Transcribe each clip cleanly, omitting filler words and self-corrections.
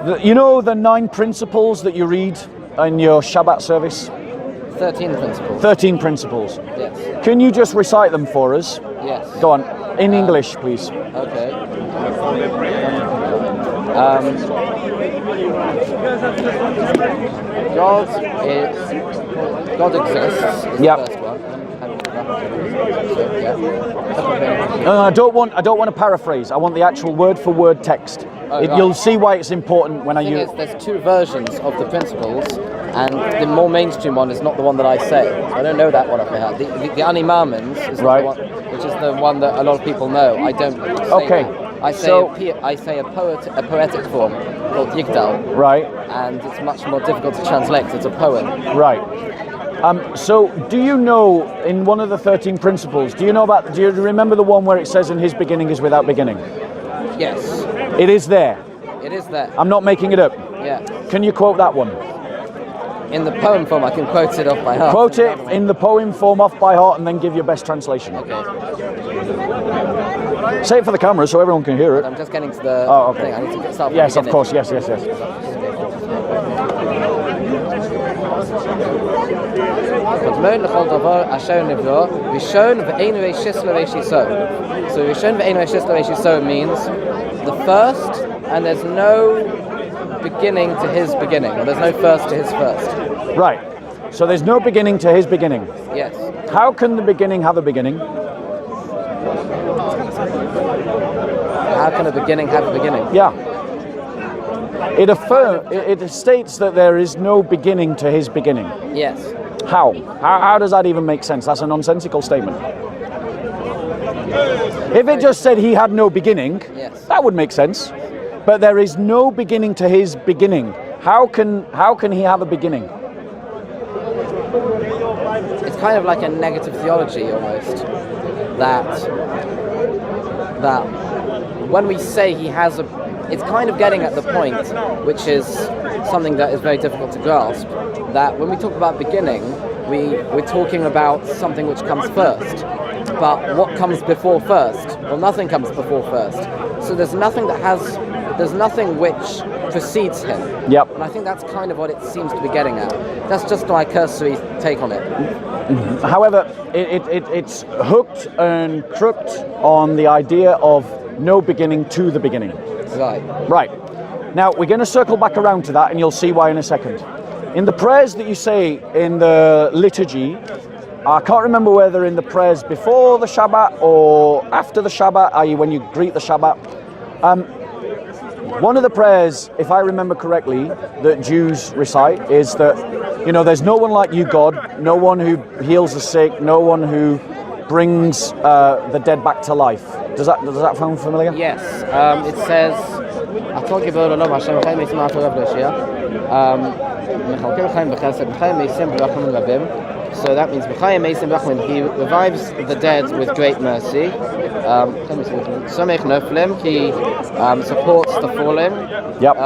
You know the 9 principles that you read in your Shabbat service? 13 principles. 13 principles. Yes. Can you just recite them for us? Yes. Go on, in English, please. Okay. God exists. Is Yep. The first one. No, I don't want to paraphrase. I want the actual word for word text. Right. You'll see why it's important when I The thing use. is, there's 2 versions of the principles, and the more mainstream one is not the one that I say. I don't know that one off my head. The Ani Maamins is Right. the one, which is the one that a lot of people know. I don't say Okay. that. I say So- a poetic form called Yigdal, Right, and it's much more difficult to translate 'cause it's a poem. right. So, do you know in one of the 13 principles? Do you remember the one where it says, "In His beginning is without beginning"? Yes, It is there. it is there. I'm not making it up. Yeah. Can you quote that one? In the poem form, I can quote it off by heart. Quote it in the poem form off by heart, and then give your best translation. Okay. Say it for the camera so everyone can hear it. I'm just getting to the Oh, okay. thing. I need to start from Yes, the of beginning. course. Yes. קודמון לכל דבר אשר נברא, ראשון ואין ראשיס לראשיסו. So ראשון ואין ראשיס לראשיסו means the first, and there's no beginning to his beginning, or there's no first to his first. Right. So there's no beginning to His beginning. Yes. How can the beginning have a beginning? How can a beginning have a beginning? Yeah. It states that there is no beginning to His beginning. Yes. How? How does that even make sense? That's a nonsensical statement. If it just said He had no beginning, Yes. that would make sense. But there is no beginning to His beginning. How can He have a beginning? It's kind of like a negative theology almost. That when we say he has a, it's kind of getting at the point, which is something that is very difficult to grasp, that when we talk about beginning, we're talking about something which comes first. But what comes before first? Well, nothing comes before first. So there's nothing which precedes him. Yep. And I think that's kind of what it seems to be getting at. That's just my cursory take on it. However, it's hooked and crooked on the idea of no beginning to the beginning. Right. Right. Now, we're going to circle back around to that, and you'll see why in a second. In the prayers that you say in the liturgy, I can't remember whether in the prayers before the Shabbat or after the Shabbat, i.e. when you greet the Shabbat. One of the prayers, if I remember correctly, that Jews recite is that, there's no one like you, God, no one who heals the sick, no one who brings the dead back to life. Does that sound familiar? Yes. It says, "Atol gibor olam Hashem chayim eisim ha'torah v'loshia." Mechalkel chayim b'chesed, b'chayim eisim b'rachman rabim. So that means b'chayim eisim b'rachman. He revives the dead with great mercy. Somech noflim. He supports the fallen. Yep.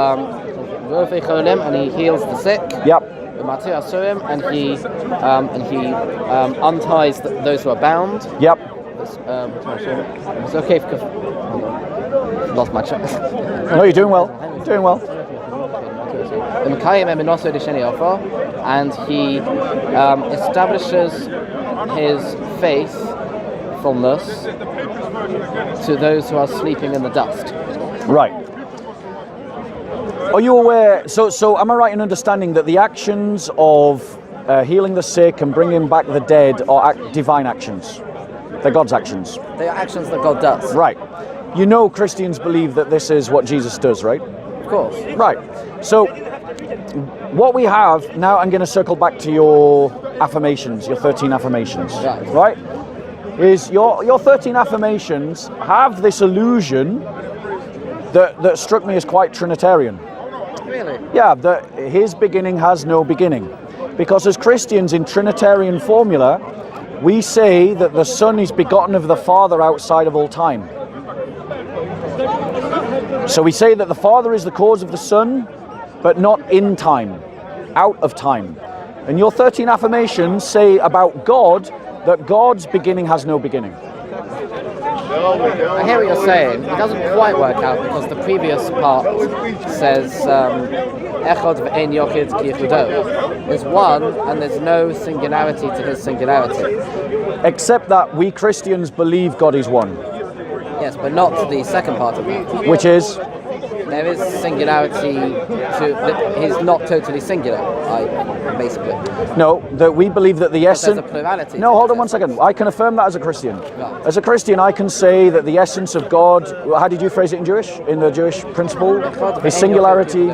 Rovei cholim, and he heals the sick. Yep. Matir asurim, and he unties those who are bound. Yep. It's okay if lost my track. No, you're doing well. Doing well. And he establishes his faithfulness to those who are sleeping in the dust. Right. Are you aware? So am I right in understanding that the actions of healing the sick and bringing back the dead are divine actions? They're God's actions. They are actions that God does. Right. Christians believe that this is what Jesus does, right? Of course. Right. So what we have now, I'm going to circle back to your affirmations, your 13 affirmations. Right? Is your 13 affirmations have this illusion that struck me as quite Trinitarian. Really? Yeah, that His beginning has no beginning. Because as Christians in Trinitarian formula, we say that the Son is begotten of the Father outside of all time. So we say that the Father is the cause of the Son, but not in time, out of time. And your 13 affirmations say about God that God's beginning has no beginning. I hear what you're saying. It doesn't quite work out because the previous part says Echad ve'ein yochid ki yichudo. There's one and there's no singularity to his singularity. Except that we Christians believe God is one, Yes, but not the second part of that. which is There is singularity to. He's not totally singular. Basically. no, that we believe that the There's essence. a plurality. No, to hold on it. one second. I can affirm that as a Christian. Right. As a Christian, I can say that the essence of God. How did you phrase it in Jewish? In the Jewish principle, his singularity.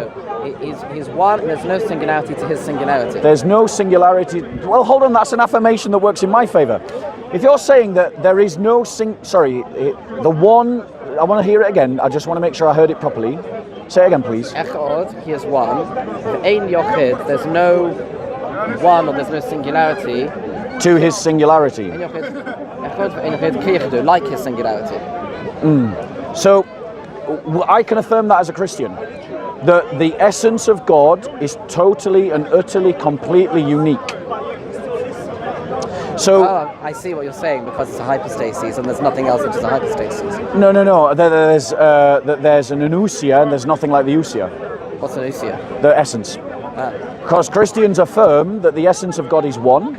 He's one. There's no singularity to his singularity. There's no singularity. Well, hold on. That's an affirmation that works in my favor. If you're saying that there is no the one. I want to hear it again. I just want to make sure I heard it properly. Say it again, please. Echad, he is one. Ein yochid, there's no one or there's no singularity. To his singularity. Ein yochid, echad ve'ein yochid ki yichudo, like his singularity. So, I can affirm that as a Christian. That the essence of God is totally and utterly, completely unique. So, I see what you're saying because it's a hypostasis and there's nothing else which is a hypostasis. no. There's an anousia and there's nothing like the ousia, What's an ousia? the essence. Because Christians affirm that the essence of God is one,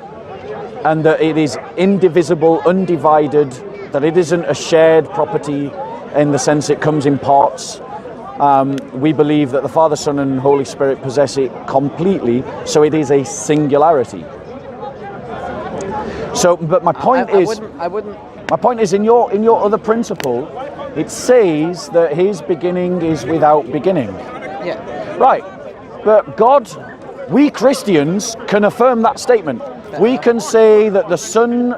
and that it is indivisible, undivided, that it isn't a shared property in the sense it comes in parts. We believe that the Father, Son, and Holy Spirit possess it completely, so it is a singularity. So, but my point I wouldn't. my point is in your other principle, it says that his beginning is without beginning. Yeah. Right, but God, we Christians can affirm that statement. We can say that the Son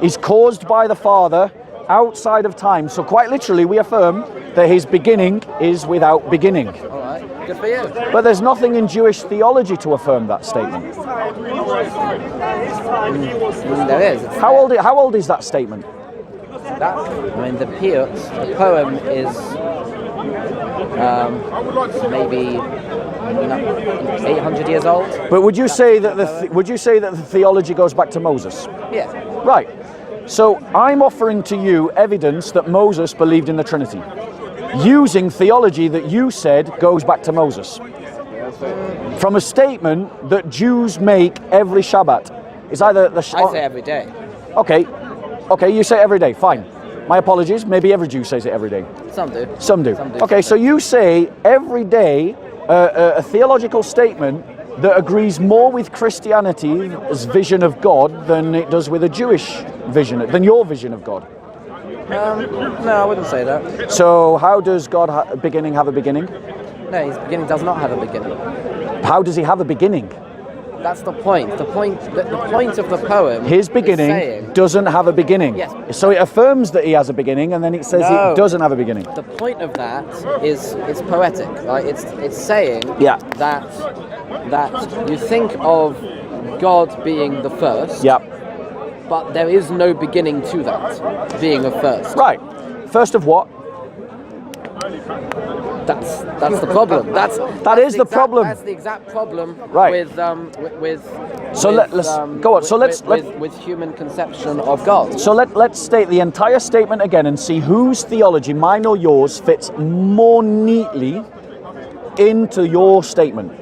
is caused by the Father outside of time. So quite literally, we affirm that his beginning is without beginning. All right. Good for you. But there's nothing in Jewish theology to affirm that statement. There is. It's How old is that statement? the piyut, the poem is maybe 800 years old. But would you say that the theology goes back to Moses? Yeah. Right. So I'm offering to you evidence that Moses believed in the Trinity, using theology that you said goes back to Moses. From a statement that Jews make every Shabbat. It's either the I say every day. Okay, you say it every day, fine. My apologies, maybe every Jew says it every day. Some do. Some do. Okay, so you say every day a theological statement that agrees more with Christianity's vision of God than it does with a Jewish vision, than your vision of God. No, I wouldn't say that. So how does God have a beginning? No, his beginning does not have a beginning. How does he have a beginning? That's the point. The point of the poem. His is beginning saying, doesn't have a beginning. Yes. So it affirms that he has a beginning, and then it says No. it doesn't have a beginning. the point of that is it's poetic, right? It's saying Yeah. that you think of God being the first, Yeah. but there is no beginning to that being a first. Right. First of what? That's the problem. That is the problem. That's the exact problem. Right. With So let's go on. So let's with human conception of God. So let's state the entire statement again and see whose theology, mine or yours, fits more neatly into your statement.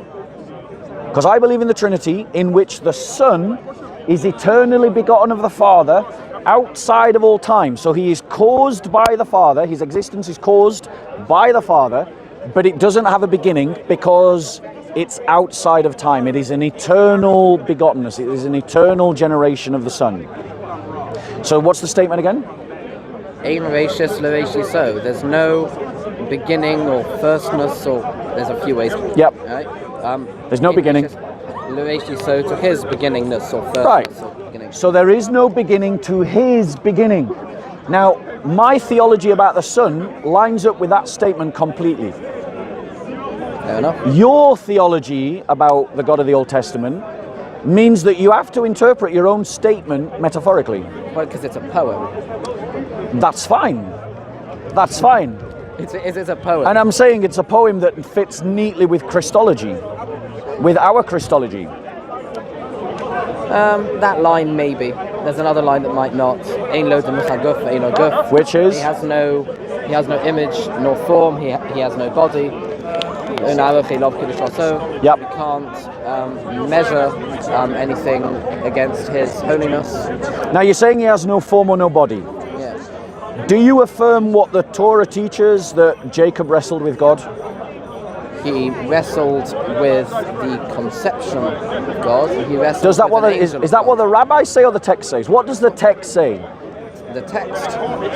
Because I believe in the Trinity, in which the Son is eternally begotten of the Father outside of all time. So he is caused by the Father, his existence is caused by the Father, but it doesn't have a beginning because it's outside of time. It is an eternal begottenness, it is an eternal generation of the Son. So what's the statement again? Ein rashis l'rashi so. There's no beginning or firstness, or there's a few ways. Yep. Right? There's no beginning. L'rashi so to his beginningness or firstness Right. or beginning. So there is no beginning to his beginning. Now, my theology about the Son lines up with that statement completely. Fair enough. Your theology about the God of the Old Testament means that you have to interpret your own statement metaphorically. Well, because it's a poem. That's fine. That's fine. It's a poem. And I'm saying it's a poem that fits neatly with Christology, with our Christology. That line maybe. there's another line that might not. Ein lo d'mucha guf ve'eino guf. Which is? He has no image nor form. He has no body. Yep. You can't measure anything against his holiness. Now you're saying he has no form or no body. Yes. Do you affirm what the Torah teaches, that Jacob wrestled with God? He wrestled with the conception of God. He wrestled Does that with is that what the rabbis say or the text says? What does the text say? The text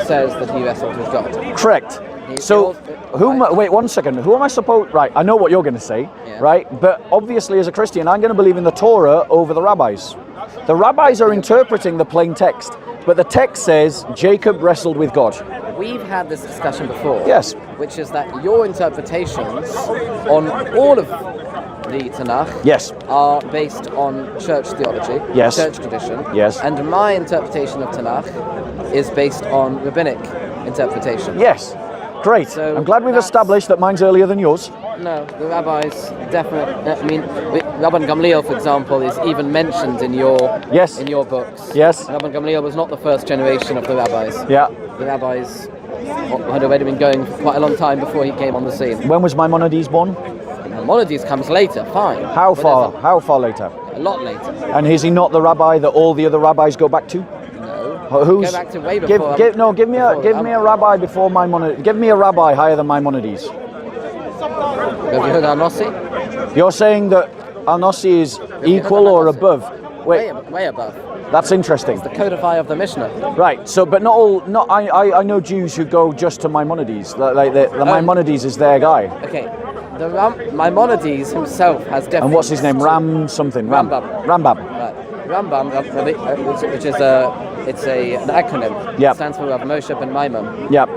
says that he wrestled with God. Correct. So, wait 1 second. Who am I supposed? Right, I know what you're going to say, right? But obviously, as a Christian, I'm going to believe in the Torah over the rabbis. The rabbis are interpreting the plain text, but the text says Jacob wrestled with God. We've had this discussion before. Yes. Which is that your interpretations on all of the Tanakh Yes. are based on church theology, Yes. church tradition. Yes. And my interpretation of Tanakh is based on rabbinic interpretation. Yes. Great. So I'm glad we've that's- established that mine's earlier than yours. No, the rabbis definitely. I mean, Rabban Gamliel, for example, is even mentioned in your books. Yes. Rabban Gamliel was not the first generation of the rabbis. Yeah. The rabbis had already been going for quite a long time before he came on the scene. When was Maimonides born? Maimonides comes later, fine. How But far? there's How far later? A lot later. And is he not the rabbi that all the other rabbis go back to? No. Who's? Go back to way before. Give me a rabbi before Maimonides. Give me a rabbi higher than Maimonides. Rabbi Yehuda Anossi? You're saying that Anossi is equal or above? Wait, Way above. that's interesting. The codifier of the Mishnah. Right. So, but not all. Not I know Jews who go just to Maimonides. Like the Maimonides is their guy. Okay. Maimonides himself has definitely. And what's his name? Ram something. Rambam. Rambam. Right. Rambam, which is an acronym. Yep. It stands for Rav Moshe ben Maimon. Yep.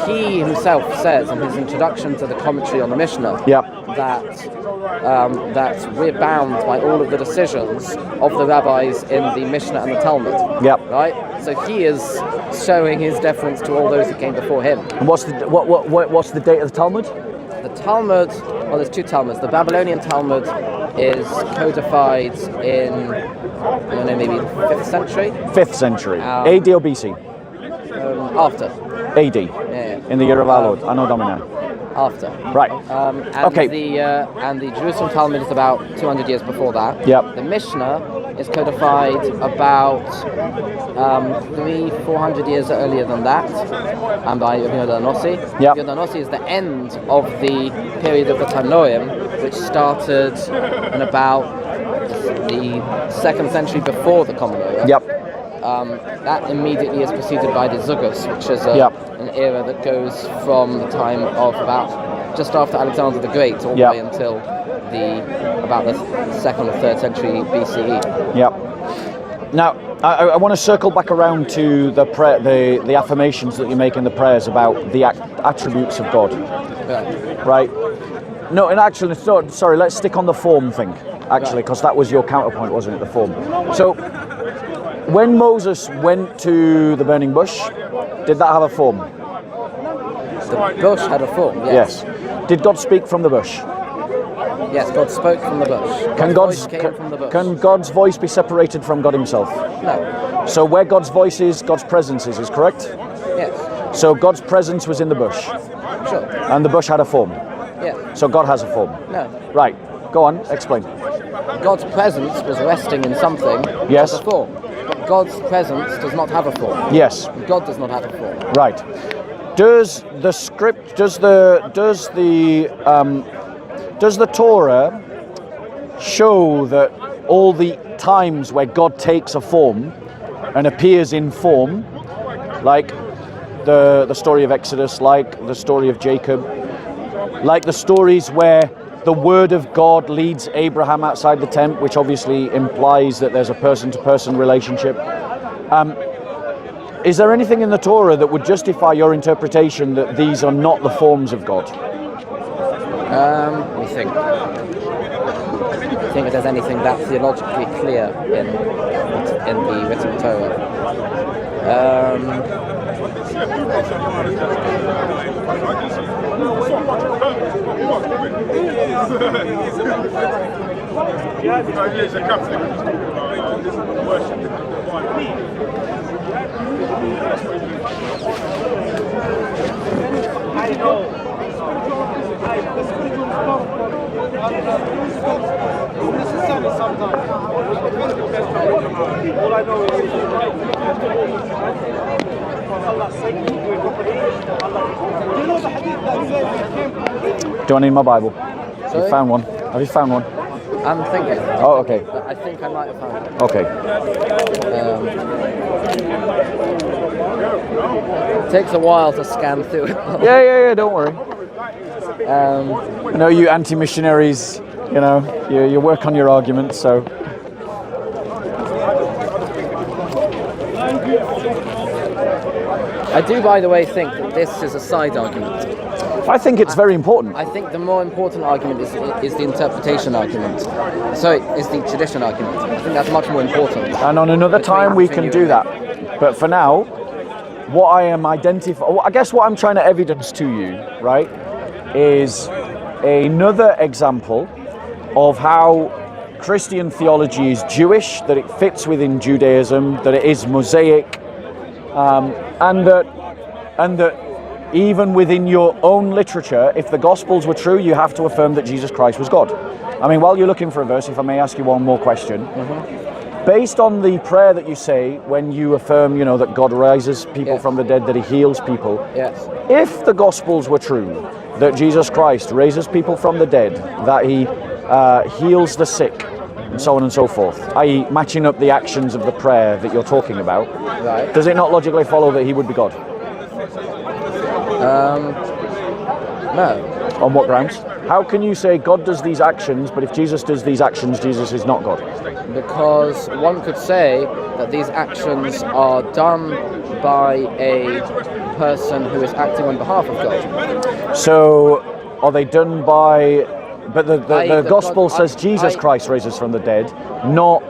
He himself says in his introduction to the commentary on the Mishnah Yep. that we're bound by all of the decisions of the rabbis in the Mishnah and the Talmud. Yep. Right. So he is showing his deference to all those who came before him. And what's the date of the Talmud? The Talmud, well, there's two Talmuds. The Babylonian Talmud is codified in, I don't know, maybe 5th century? 5th century. AD or BC? After. AD. Yeah. In the year of our Lord, Anno Domini. After. Right. And Okay. And the Jerusalem Talmud is about 200 years before that. Yep. The Mishnah is codified about 300-400 years earlier than that, and by Yehuda Anossi. Yep. Yehuda Anossi is the end of the period of the Tanoim, which started in about the 2nd century before the Common Era. Yep. That immediately is preceded by the Zugus, which is an era that goes from the time of about just after Alexander the Great all the way until about the 2nd or 3rd century BCE. Yep. Now, I want to circle back around to the the affirmations that you make in the prayers about the attributes of God. Right. No, and actually, sorry, let's stick on the form thing, actually, because that was your counterpoint, wasn't it, the form? So, when Moses went to the burning bush, did that have a form? The bush had a form, yes. Did God speak from the bush? Yes, God spoke from the bush. God's voice came from the bush. Can God's voice be separated from God himself? No. So where God's voice is, God's presence is correct? Yes. So God's presence was in the bush? Sure. And the bush had a form? Yeah. So God has a form? No. Right. Go on, explain. God's presence was resting in something Yes. as a form. But God's presence does not have a form. Yes. God does not have a form. Right. Does the script, does the Torah show that all the times where God takes a form and appears in form, like the story of Exodus, like the story of Jacob, like the stories where the word of God leads Abraham outside the tent, which obviously implies that there's a person-to-person relationship. Is there anything in the Torah that would justify your interpretation that these are not the forms of God? Let me think. I think if there's anything that theologically clear in the written Torah. Do I need my Bible? Have Sorry? you found one? Have you found one? I'm thinking. Oh, okay. I think I might have found it. Okay. Takes a while to scan through it. Yeah, don't worry. Um, I know you anti-missionaries, you know, you work on your arguments, so... I do, by the way, think that this is a side argument. I think it's very important. I think the more important argument is the interpretation argument. Sorry, is the tradition argument. I think that's much more important. And on another time we can do that. But for now, what I am identifying, I guess what I'm trying to evidence to you, right, is another example of how Christian theology is Jewish, that it fits within Judaism, that it is Mosaic, and that even within your own literature, if the Gospels were true, you have to affirm that Jesus Christ was God. I mean, while you're looking for a verse, if I may ask you one more question. Based on the prayer that you say when you affirm, you know, that God rises people from the dead, that he heals people. Yes. If the Gospels were true, that Jesus Christ raises people from the dead, that he heals the sick, and so on and so forth, i.e. matching up the actions of the prayer that you're talking about, Right. does it not logically follow that he would be God? No. On what grounds? How can you say God does these actions, but if Jesus does these actions, Jesus is not God? Because one could say that these actions are done by a person who is acting on behalf of God. So, are they done by... But the Gospel God, says Jesus Christ raises from the dead, not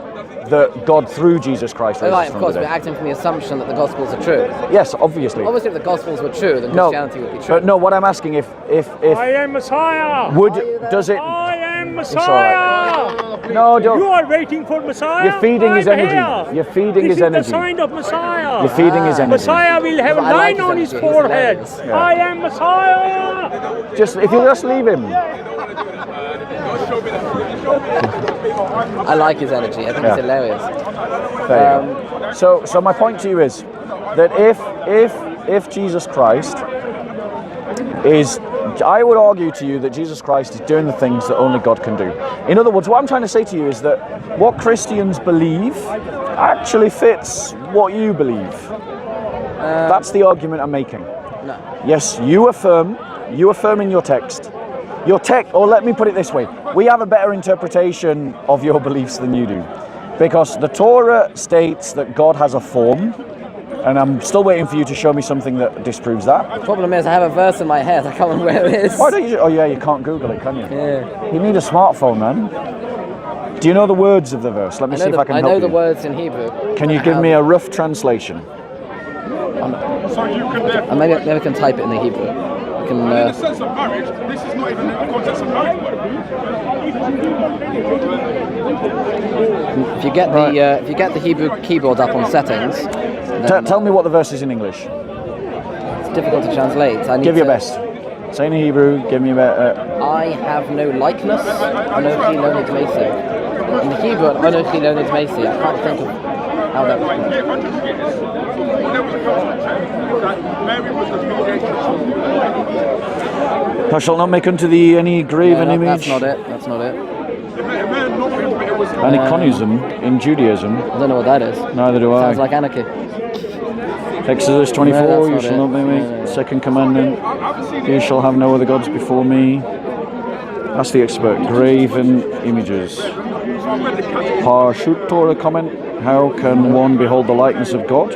that God through Jesus Christ raises Right, of from course, the we're dead. acting from the assumption that the Gospels are true. Yes, obviously. Obviously, if the Gospels were true, then No, Christianity would be true. but no, what I'm asking if I am Messiah. would does it? I am It's all right. Messiah. No, You don't. are waiting for Messiah. You're feeding his I'm energy. here. You're feeding this his is energy. the sign of Messiah. You're feeding his energy. Messiah will have a But I like line his on his energy. He's forehead. hilarious. Yeah. I am Messiah. Just if you just leave him. I like his energy. I think it's hilarious. There you go. So my point to you is that if Jesus Christ is, I would argue to you that Jesus Christ is doing the things that only God can do. In other words, what I'm trying to say to you is that what Christians believe actually fits what you believe. That's the argument I'm making. No. Yes, you affirm in your text. Or let me put it this way, we have a better interpretation of your beliefs than you do. Because the Torah states that God has a form, and I'm still waiting for you to show me something that disproves that. The problem is I have a verse in my head. I can't remember where it is. Why don't you? Oh yeah, you can't Google it, can you? Yeah. You need a smartphone, man. Do you know the words of the verse? Let me see if I can I help know you. the words in Hebrew. Can you give me a rough translation? And maybe I can type it in the Hebrew. I can. In the sense of marriage, this is not even in the context of marriage. If you get the Hebrew keyboard up on settings, then Tell me what the verse is in English. it's difficult to translate. I need Give your to- best. Say in Hebrew. Give me a best. I have no likeness. Anochi lo nidmesi. In the Hebrew, Anochi lo nidmesi. I can't think of how that would be. Mary was the mediator. Thou shalt not make unto thee any graven No, image. that's not it. That's not it. It may not be, but it was Any conism in Judaism. I don't know what that is. Neither do I. Sounds like anarchy. Exodus 24, No, you that's shall not not it. make me. No. Second commandment, you shall have no other gods before me. That's the expert. Graven images. Parshut Torah comment, how can one behold the likeness of God?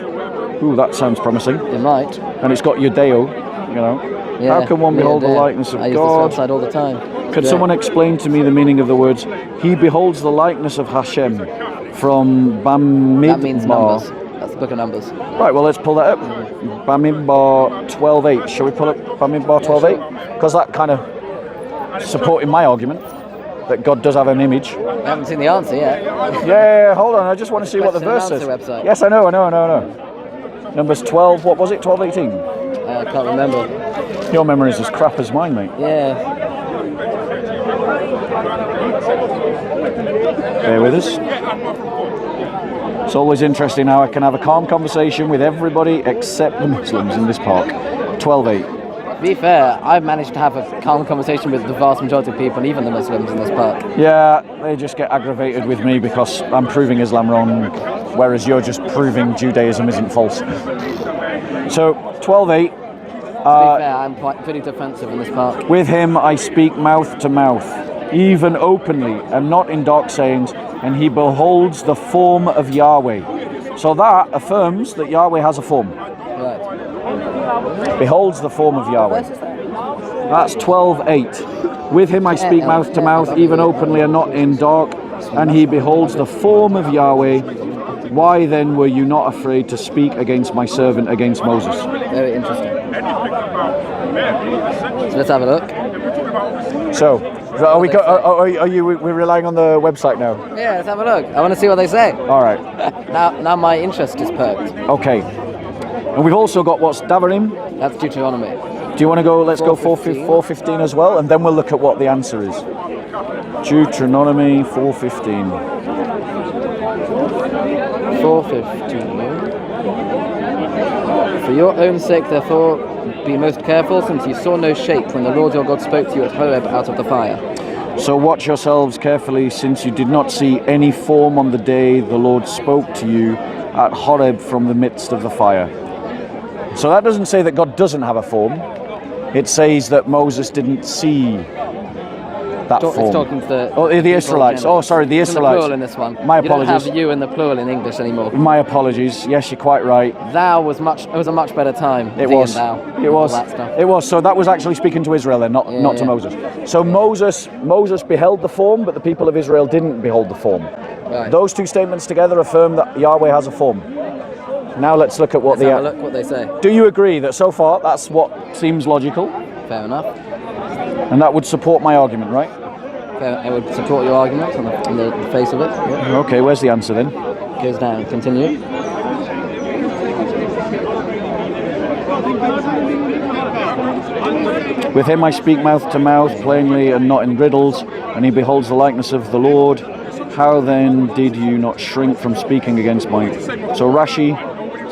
Ooh, that sounds promising. You might. And it's got Judeo, you know. Yeah, How can one yeah, behold the yeah. likeness of I use God? this website all the time. Could Yeah. someone explain to me the meaning of the words, he beholds the likeness of Hashem from Bamidbar? That means numbers. That's the book of Numbers. Right, well, let's pull that up. Bamidbar 12:8. Shall we pull up Bamidbar 12:8? Because that kind of supporting my argument that God does have an image. I haven't seen the answer yet. Yeah, hold on. I just want to see what the Question verse and says. answer website. Yes, I know. Numbers 12. What was it? 12:18. I can't remember. Your memory is as crap as mine, mate. Yeah. Bear with us. It's always interesting how I can have a calm conversation with everybody except the Muslims in this park. 12-8. To be fair, I've managed to have a calm conversation with the vast majority of people, even the Muslims in this park. Yeah, they just get aggravated with me because I'm proving Islam wrong, whereas you're just proving Judaism isn't false. So, 12-8. To be fair, I'm quite pretty defensive in this park. With him I speak mouth to mouth, even openly, and not in dark sayings, and he beholds the form of Yahweh. So that affirms that Yahweh has a form. Right. Beholds the form of Yahweh. That's 12:8. With him I speak mouth to mouth, even openly and not in dark, and he beholds the form of Yahweh. Why then were you not afraid to speak against my servant, against Moses? Very interesting. So let's have a look. So, are we? We're relying on the website now. Yeah, let's have a look. I want to see what they say. All right. Now my interest is perked. Okay. And we've also got what's Davarim. That's Deuteronomy. Do you want to go? Let's go 4:15. 4:15 as well, and then we'll look at what the answer is. Deuteronomy 4:15. 4:15. For your own sake, therefore, be most careful, since you saw no shape when the Lord your God spoke to you at Horeb out of the fire. So watch yourselves carefully, since you did not see any form on the day the Lord spoke to you at Horeb from the midst of the fire. So that doesn't say that God doesn't have a form. It says that Moses didn't see that form. It's talking to the the Israelites. Oh, sorry, the It's in the Israelites. plural in this one. My You don't apologies. have you in the plural in English anymore. My apologies. Yes, you're quite right. Thou was much. It was a much better time. It thee was. And thou. It was. All that stuff. It was. So that was actually speaking to Israel, then, not to Yeah. Moses. So Moses beheld the form, but the people of Israel didn't behold the form. Right. Those two statements together affirm that Yahweh has a form. Now let's look at what Let's have a look what they say. Do you agree that so far that's what seems logical, Fair enough. and that would support my argument, right? I would support your argument on the face of it. Yeah. Okay. Where's the answer then? Goes down. Continue. With him I speak mouth to mouth, plainly and not in riddles, and he beholds the likeness of the Lord. How then did you not shrink from speaking against my... So Rashi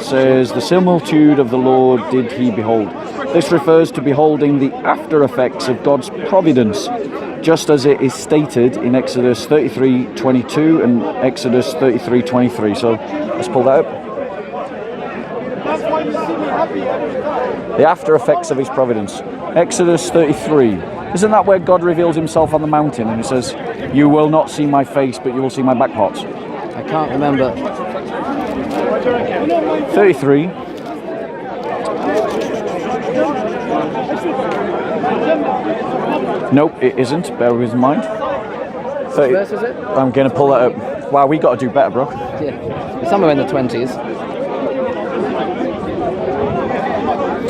says, the similitude of the Lord did he behold. This refers to beholding the after effects of God's providence, just as it is stated in Exodus 33:22 and Exodus 33:23. So let's pull that up. The after effects of his providence. Exodus 33. Isn't that where God reveals himself on the mountain and he says, you will not see my face, but you will see my back parts? I can't remember. 33. Nope, it isn't. Bear with mind. What verse is it? I'm going to pull that up. Wow, we got to do better, bro. Yeah. It's somewhere in the 20s.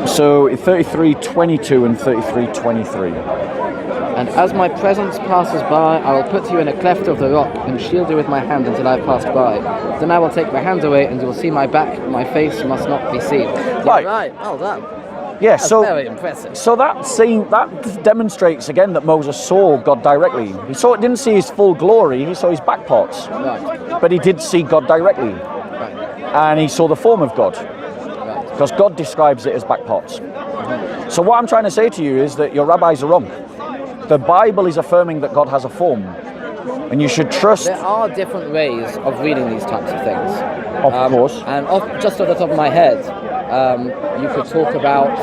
So 33:22 and 33:23. And as my presence passes by, I will put you in a cleft of the rock and shield you with my hand until I have passed by. Then I will take my hand away and you will see my back, my face must not be seen. Right. Right, well done. Yeah, That's so very impressive. So that demonstrates again that Moses saw God directly. He didn't see his full glory, he saw his back parts. Right. But he did see God directly. Right. And he saw the form of God. Right. Because God describes it as back parts. So what I'm trying to say to you is that your rabbis are wrong. The Bible is affirming that God has a form. And you should trust... There are different ways of reading these types of things. Of course. And just off the top of my head, you could talk about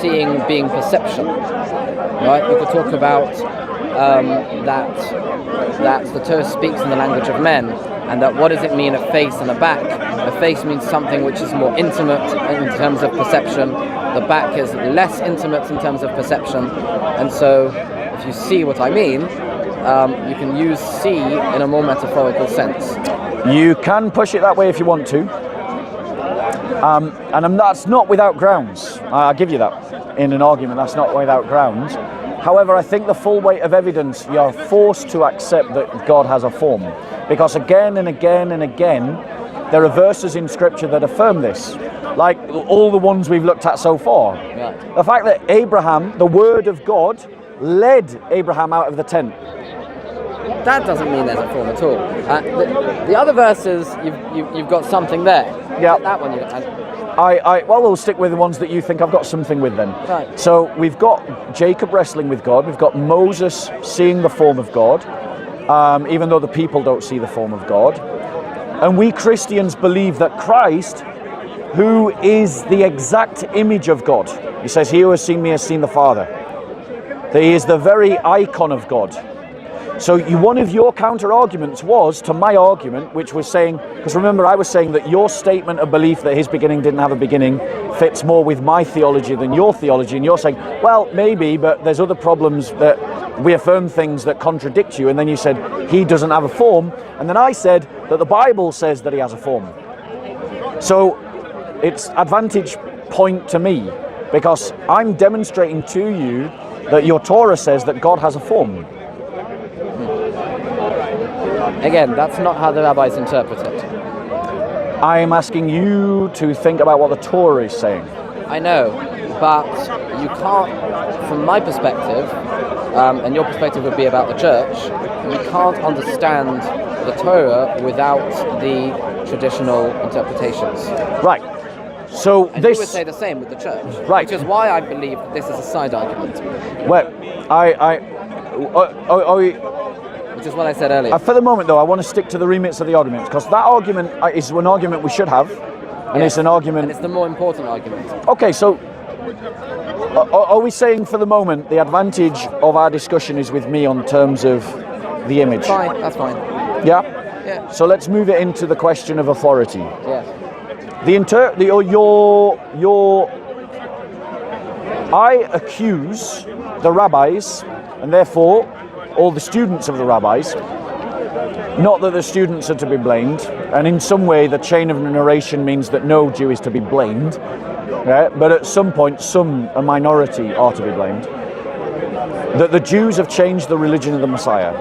seeing being perception, right? You could talk about that the Torah speaks in the language of men, and that what does it mean a face and a back? A face means something which is more intimate in terms of perception. The back is less intimate in terms of perception. And so, if you see what I mean, you can use see in a more metaphorical sense. You can push it that way if you want to. And that's not without grounds. I'll give you that. In an argument, that's not without grounds. However, I think the full weight of evidence, you're forced to accept that God has a form. Because again and again and again, there are verses in Scripture that affirm this. Like all the ones we've looked at so far. Right. The fact that Abraham, the word of God, led Abraham out of the tent. that doesn't mean there's a form at all. The other verses, you've got something there. Yeah. That one. Well, we'll stick with the ones that you think I've got something with then. Right. So we've got Jacob wrestling with God. We've got Moses seeing the form of God, even though the people don't see the form of God. And we Christians believe that Christ, who is the exact image of God, he says, "He who has seen me has seen the Father." That he is the very icon of God. So one of your counter arguments was to my argument, which was saying, because remember I was saying that your statement of belief that his beginning didn't have a beginning fits more with my theology than your theology, and you're saying, well, maybe, but there's other problems that we affirm things that contradict you, and then you said he doesn't have a form, and then I said that the Bible says that he has a form. So it's advantage point to me, because I'm demonstrating to you that your Torah says that God has a form. Again, that's not how the rabbis interpret it. I'm asking you to think about what the Torah is saying. I know, but you can't, from my perspective, and your perspective would be about the church, you can't understand the Torah without the traditional interpretations. Right. So And this you would say the same with the church. Right. Which is why I believe that this is a side argument. well, Which is what I said earlier. for the moment though, I want to stick to the remits of the arguments, because that argument is an argument we should have, and Yes. it's an argument. And it's the more important argument. Okay, so are we saying for the moment the advantage of our discussion is with me on terms of the image? Fine, that's fine. Yeah. Yeah. So let's move it into the question of authority. Yeah. I accuse the rabbis, and therefore all the students of the rabbis, not that the students are to be blamed, and in some way the chain of narration means that no Jew is to be blamed, yeah, but at some point a minority are to be blamed, that the Jews have changed the religion of the Messiah.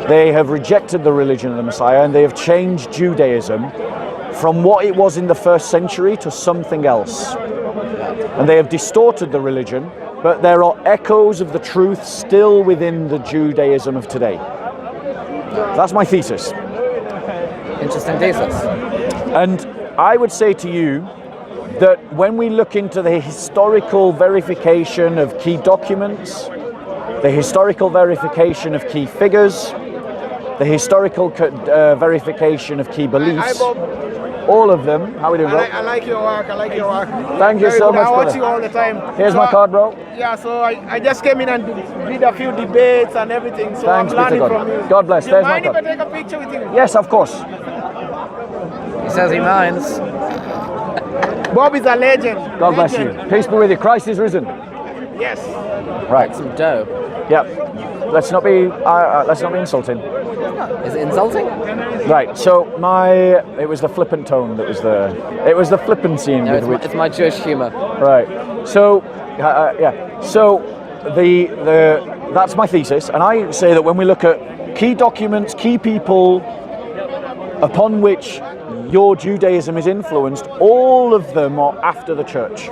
They have rejected the religion of the Messiah, and they have changed Judaism from what it was in the first century to something else. And they have distorted the religion, but there are echoes of the truth still within the Judaism of today. That's my thesis. Interesting thesis. And I would say to you that when we look into the historical verification of key documents, the historical verification of key figures, the historical verification of key beliefs, all of them. How are we doing, bro? I like your work. Thank you so much, I watch brother. you all the time. Here's my card, bro. Yeah, so I just came in and did a few debates and everything. So Thanks I'm be to learning God. from you. God bless. Do you There's my mind if I card. take a picture with you? Yes, of course. He says he minds. Bob is a legend. God bless you. Peace be with you. Christ is risen. Yes. Right. Some dough. Yep. Let's not be insulting. Is it insulting? Right. So it was the flippant tone that was it was the flippancy in No, with which. it's my Jewish humour. Right. So yeah. So that's my thesis, and I say that when we look at key documents, key people upon which your Judaism is influenced, all of them are after the church.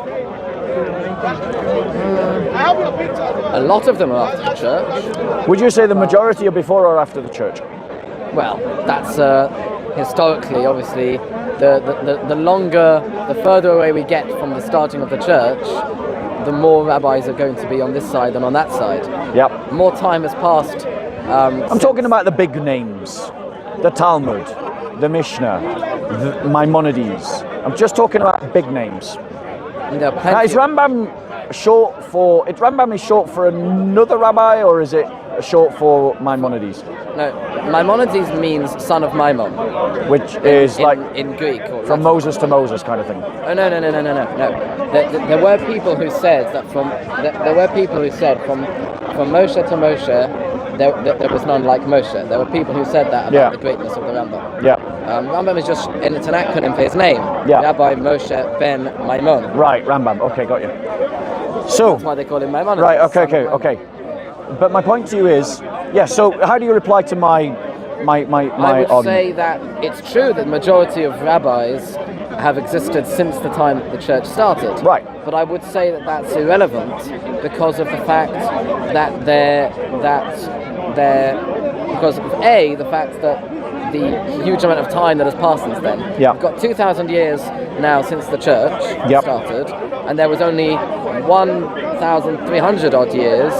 A lot of them are after the church. Would you say the majority are before or after the church? Well, that's historically, obviously, the further away we get from the starting of the church, the more rabbis are going to be on this side than on that side. Yep. More time has passed. I'm talking about the big names, the Talmud, the Mishnah, the Maimonides. I'm just talking about big names. There are Now, plenty is Rambam short for? Rambam is short for another rabbi, or is it short for Maimonides, No, Maimonides means son of Maimon. which is like in Greek. Or from Moses to Moses kind of thing? Oh no. There were people who said that from Moshe to Moshe, there was none like Moshe. There were people who said that about Yeah. the greatness of the Rambam. Yeah. Rambam is just, and it's an acronym for his name. Yeah. Rabbi Moshe ben Maimon. Right, Rambam. Okay, got you. So, That's why they call him Maimonides. right, son of Maimon. okay. But my point to you is, yeah. So, how do you reply to my I would argument? say that it's true that the majority of rabbis have existed since the time that the church started. Right. But I would say that that's irrelevant because of the fact that their because of A, the fact that the huge amount of time that has passed since then. Yeah. We've got 2,000 years now since the church Yep. started, and there was only 1,300 odd years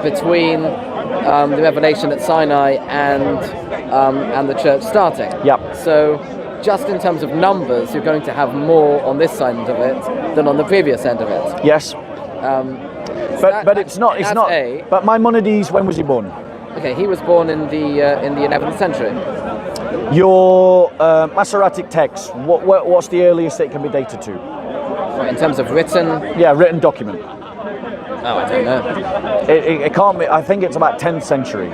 between the revelation at Sinai and the church starting. Yep. So, just in terms of numbers, you're going to have more on this end of it than on the previous end of it. Yes. But it's not. It's that's not. A. But Maimonides, when was he born? Okay, he was born in the 11th century. Your Masoretic text. What's the earliest it can be dated to? In terms of written, Yeah, written document. oh, I don't know. It can't be. I think it's about 10th century.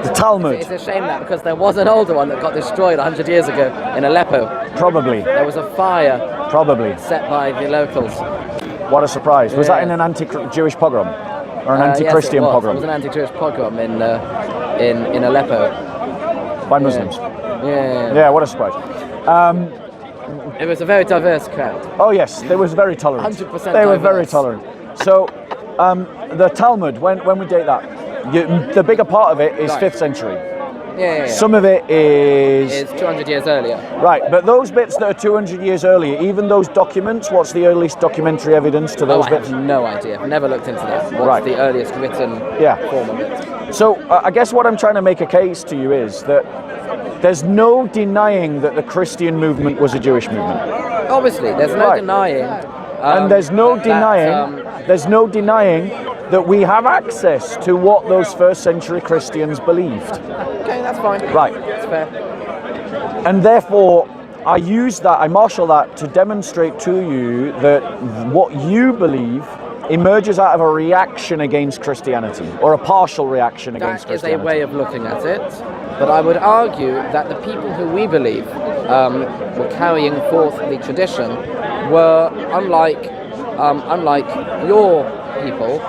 The Talmud, It's a shame that because there was an older one that got destroyed 100 years ago in Aleppo. probably. There was a fire Probably. set by the locals. What a surprise. Was that Yeah. in an anti-Jewish pogrom? Or an anti-Christian yes, it was. pogrom? It was an anti-Jewish pogrom in Aleppo. By Muslims? Yeah. Yeah, what a surprise. It was a very diverse crowd. Oh yes, they was very tolerant. 100% They were very diverse. tolerant. So, the Talmud, when we date that, the bigger part of it is Right. 5th century. Yeah. Some of it is... It's 200 years earlier. Right, but those bits that are 200 years earlier, even those documents, what's the earliest documentary evidence to Oh, those I bits? have no idea. I've never looked into that. What's Right. the earliest written Yeah. form of it? So I guess what I'm trying to make a case to you is that there's no denying that the Christian movement was a Jewish movement. Obviously, there's no Right. denying. And there's no that, denying there's no denying that we have access to what those first century Christians believed. Okay, that's fine. Right. That's fair. And therefore I use that, I marshal that to demonstrate to you that what you believe emerges out of a reaction against Christianity, or a partial reaction against That is a Christianity. way of looking at it, but I would argue that the people who we believe were carrying forth the tradition were unlike your people,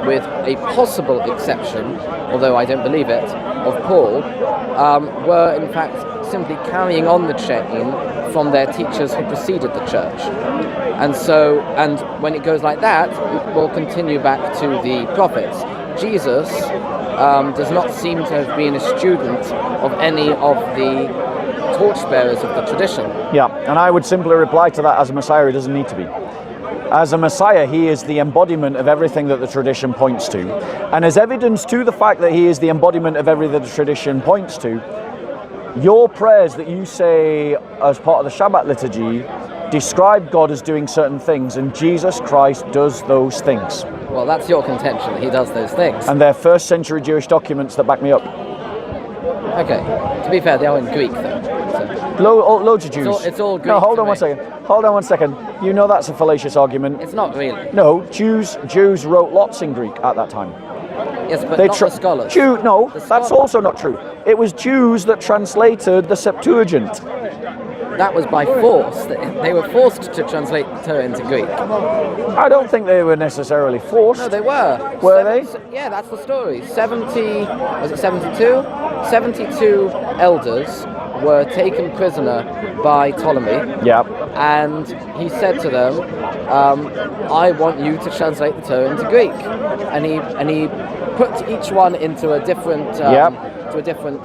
with a possible exception, although I don't believe it, of Paul, were in fact simply carrying on the chain from their teachers who preceded the church. And when it goes like that, it will continue back to the prophets. Jesus does not seem to have been a student of any of the torchbearers of the tradition. Yeah, and I would simply reply to that: as a Messiah, he doesn't need to be. As a Messiah, he is the embodiment of everything that the tradition points to. And as evidence to the fact that he is the embodiment of everything that the tradition points to, your prayers that you say as part of the Shabbat liturgy describe God as doing certain things, and Jesus Christ does those things. Well, that's your contention, that he does those things. And they're first century Jewish documents that back me up. Okay, to be fair, they are in Greek though. So Loads of Jews. it's all Greek No, hold to on one me. second. Hold on one second. You know that's a fallacious argument. it's not really. No, Jews wrote lots in Greek at that time. Yes, but not the scholars. No, The that's scholars. also not true. It was Jews that translated the Septuagint. That was by force. They were forced to translate the Torah into Greek. I don't think they were necessarily forced. No, they were. Were they? Yeah, that's the story. 72 elders were taken prisoner by Ptolemy. Yeah. And he said to them, I want you to translate the Torah into Greek. And he put each one into a different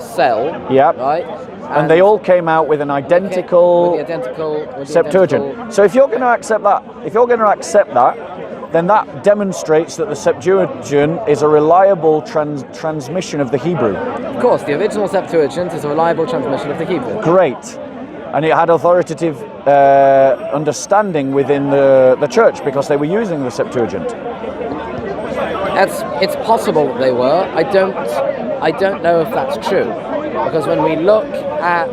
cell. Yep. Right? And they all came out with an identical with the identical Septuagint. So if you're going to accept that, then that demonstrates that the Septuagint is a reliable transmission of the Hebrew. Of course, the original Septuagint is a reliable transmission of the Hebrew. Great. And it had authoritative understanding within the church because they were using the Septuagint. It's possible that they were. I don't know if that's true, because when we look at,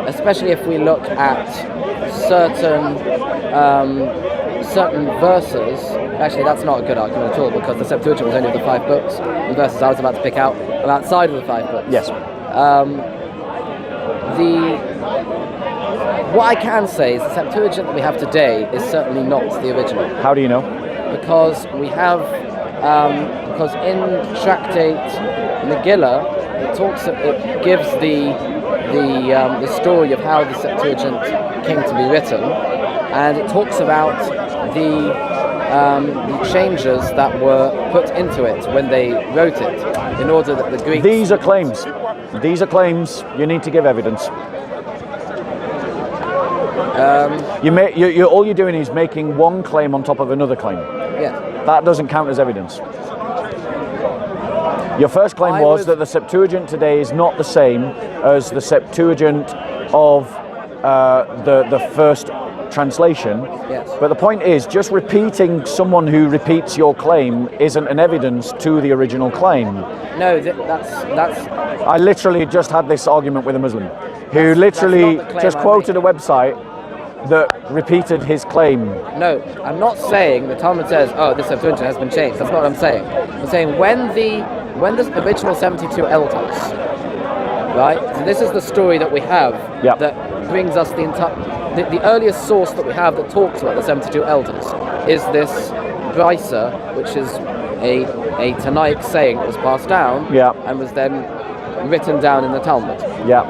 especially if we look at certain verses. Actually, that's not a good argument at all, because the Septuagint was only of the 5 books. The verses I was about to pick out are outside of the 5 books. Yes. What I can say is the Septuagint that we have today is certainly not the original. How do you know? Because we have, because in Tractate Megillah, it gives the story of how the Septuagint came to be written, and it talks about the the changes that were put into it when they wrote it, in order that the Greeks. These are claims. These are claims. You need to give evidence. All you're doing is making one claim on top of another claim. Yeah. That doesn't count as evidence. Your first claim was that the Septuagint today is not the same as the Septuagint of the first translation. Yes. But the point is, just repeating someone who repeats your claim isn't an evidence to the original claim. No, that's. I literally just had this argument with a Muslim who literally not the claim just I quoted made. a website that repeated his claim. No, I'm not saying the Talmud says, "Oh, this Septuagint has been changed." That's not what I'm saying. I'm saying when the original 72 elders, right? So this is the story that we have Yep. that brings us the earliest source that we have that talks about the 72 elders is this Brisa, which is a Tanaic saying that was passed down Yep. and was then written down in the Talmud. Yeah.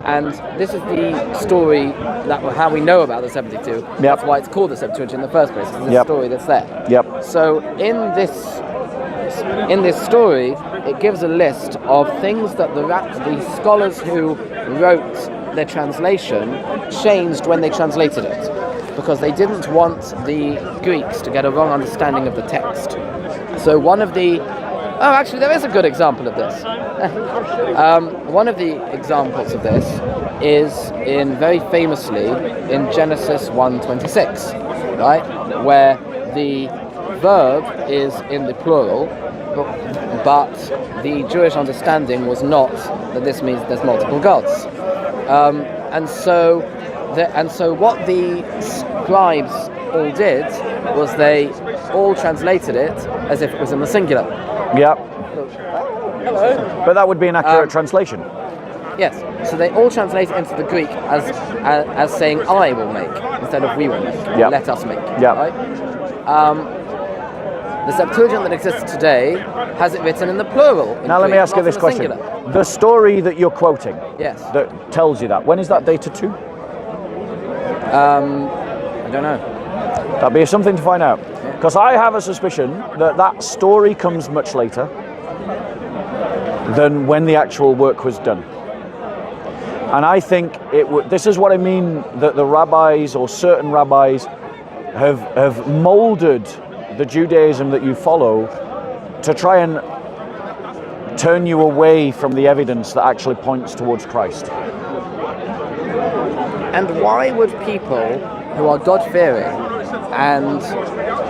And this is the story that how we know about the 72. That's why it's called the Septuagint in the first place. It's the story that's there. Yep. So in this story, it gives a list of things that the scholars who wrote their translation changed when they translated it, because they didn't want the Greeks to get a wrong understanding of the text. So actually, there is a good example of this. One of the examples of this is very famously in Genesis 1:26, right, where the verb is in the plural, but the Jewish understanding was not that this means there's multiple gods, and so what the scribes all did was they all translated it as if it was in the singular. Yeah. Hello. But that would be an accurate translation. Yes. So they all translate it into the Greek as saying "I will make" instead of "we will make." Yeah. Let us make. Yeah. Right. The Septuagint that exists today has it written in the plural. In Now let me Greek, ask you not this in the question. singular. The story that you're quoting, Yes. that tells you that, when is that dated to? I don't know. That'd be something to find out. Because I have a suspicion that story comes much later than when the actual work was done. And I think this is what I mean, that the rabbis or certain rabbis have molded the Judaism that you follow to try and turn you away from the evidence that actually points towards Christ. And why would people who are God-fearing and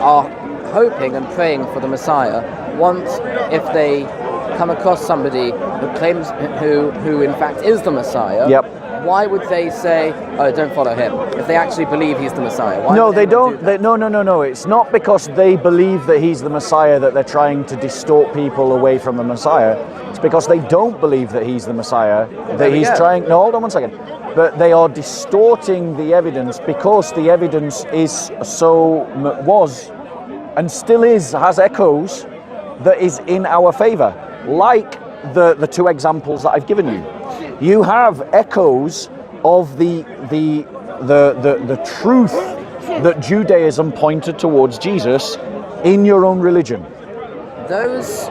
are hoping and praying for the Messiah want, if they come across somebody who claims who in fact is the Messiah, Yep. why would they say, "Oh, don't follow him"? If they actually believe he's the Messiah, why No, would they anyone don't. do that? No. It's not because they believe that he's the Messiah that they're trying to distort people away from the Messiah. It's because they don't believe that he's the Messiah that we he's go. trying. No, hold on one second. But they are distorting the evidence because the evidence was and still has echoes that is in our favor, like the two examples that I've given you. You have echoes of the truth that Judaism pointed towards Jesus in your own religion. Those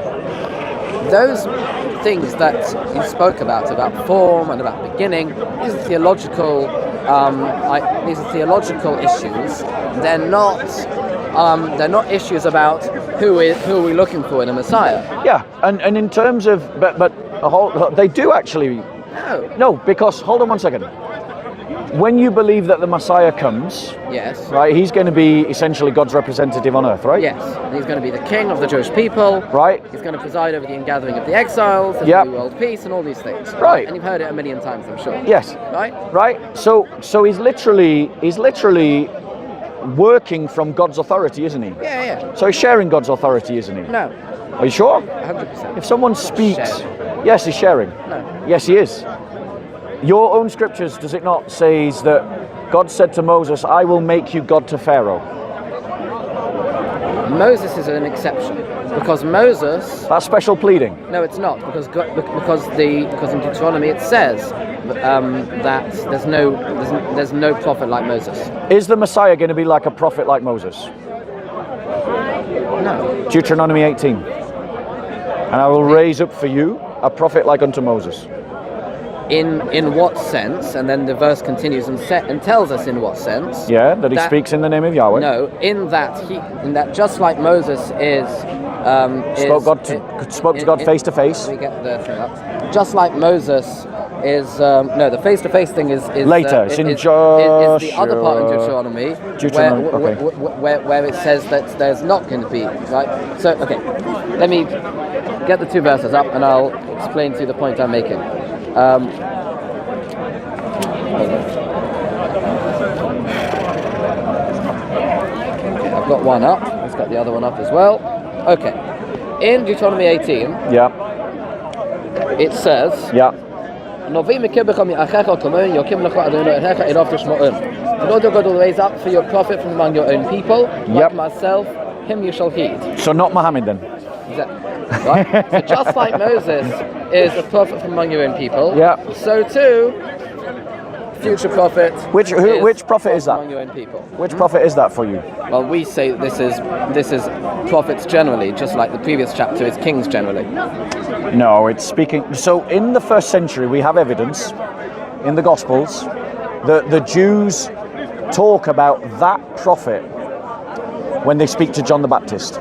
things that you spoke about form and about beginning, these are theological issues. They're not issues about who are we looking for in a Messiah. Yeah, and in terms of, but they do actually. No, because hold on one second. When you believe that the Messiah comes, Yes. right, he's going to be essentially God's representative on earth, right? Yes. And he's going to be the king of the Jewish people. Right. He's going to preside over the ingathering of the exiles, the Yep. New World Peace, and all these things. Right. And you've heard it a million times, I'm sure. Yes. Right? Right. So he's literally working from God's authority, isn't he? Yeah. So he's sharing God's authority, isn't he? No. Are you sure? 100%. If someone speaks, Sharing. yes, he's sharing. No. Yes, he is. Your own scriptures, does it not say that God said to Moses, "I will make you God to Pharaoh"? Moses is an exception because Moses. That's special pleading. No, it's not because in Deuteronomy it says that there's no prophet like Moses. Is the Messiah going to be like a prophet like Moses? No. Deuteronomy 18. And I will raise up for you a prophet like unto Moses. In what sense? And then the verse continues and tells us in what sense. Yeah, that he speaks in the name of Yahweh. No, in that just like Moses Spoke to God face to face. Let me get the thing up. Just like Moses is no, the face to face thing is later. It's in Joshua. Is the other part in Deuteronomy, where it says that there's not going to be, right? So okay, let me get the two verses up and I'll explain to you the point I'm making. I've got one up. Let's get the other one up as well. Okay. In Deuteronomy 18, Yeah. it says, Yeah. the Lord your God will raise up for your prophet from among your own people, like Yep. myself, him you shall heed. So not Muhammad then. Right? So just like Moses is a prophet from among your own people, Yeah. so too, future prophet. Which prophet is that? Among your own people. Which prophet is that for you? Well, we say this is prophets generally, just like the previous chapter is kings generally. No, it's speaking. So in the first century, we have evidence in the Gospels that the Jews talk about that prophet when they speak to John the Baptist,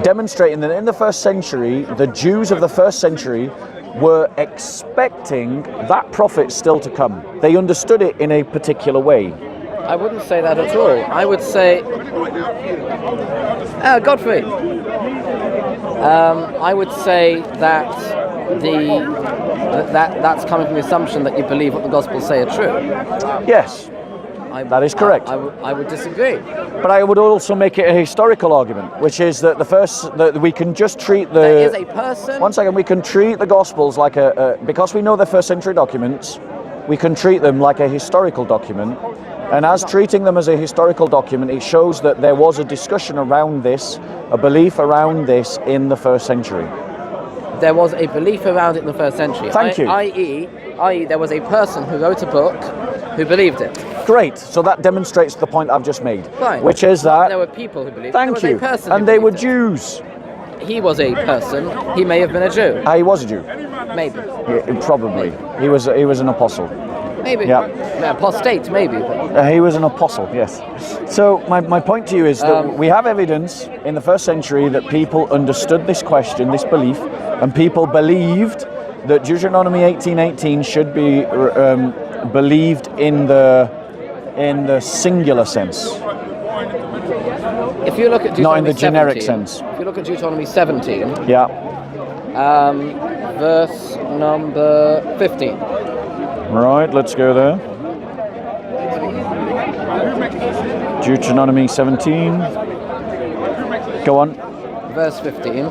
demonstrating that in the first century, the Jews of the first century were expecting that prophet still to come. They understood it in a particular way. I wouldn't say that at all. I would say, Godfrey. I would say that that's coming from the assumption that you believe what the Gospels say are true. Yes, that is correct. I would disagree. But I would also make it a historical argument, which is that that we can just treat the. There is a person. One second, we can treat the Gospels like because we know they're first century documents, we can treat them like a historical document. And as treating them as a historical document, it shows that there was a discussion around this, a belief around this in the first century. There was a belief around it in the first century. Thank you. I.e., there was a person who wrote a book who believed it. Great. So that demonstrates the point I've just made, Fine. which is that. There were people who believed it. Thank There you. was a person And who they were believed it. Jews. He was a person. He may have been a Jew. He was a Jew. Maybe. Yeah, probably. He was an apostle. Maybe. Yeah. Apostate, maybe. But He was an apostle, yes. So my point to you is that we have evidence in the first century that people understood this question, this belief, and people believed that Deuteronomy 18:18 should be believed in the singular sense. if you look at Deuteronomy Not in the generic 17, sense. If you look at Deuteronomy 17, Yeah. verse number 15. Right, let's go there. Deuteronomy 17. Go on. Verse 15.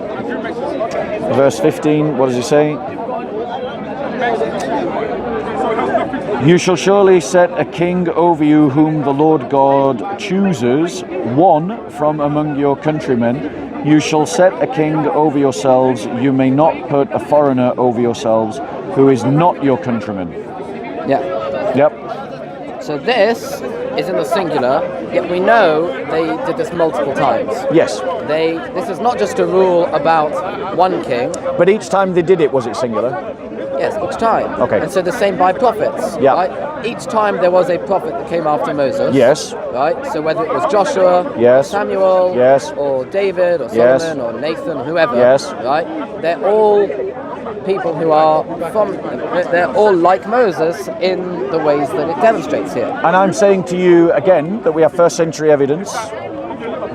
Verse 15, what does he say? You shall surely set a king over you whom the Lord God chooses, one from among your countrymen. You shall set a king over yourselves. You may not put a foreigner over yourselves who is not your countryman. Yeah. Yep. So this is in the singular, yet we know they did this multiple times. Yes. This is not just a rule about one king. But each time they did it, was it singular? Yes, each time. Okay. And so the same by prophets. Yeah. Right? Each time there was a prophet that came after Moses. Yes. Right? So whether it was Joshua, Yes. Samuel, Yes. or David, or Yes. Solomon, or Nathan, whoever. Yes. Right? They're all people who are they're all like Moses in the ways that it demonstrates here. And I'm saying to you again that we have first century evidence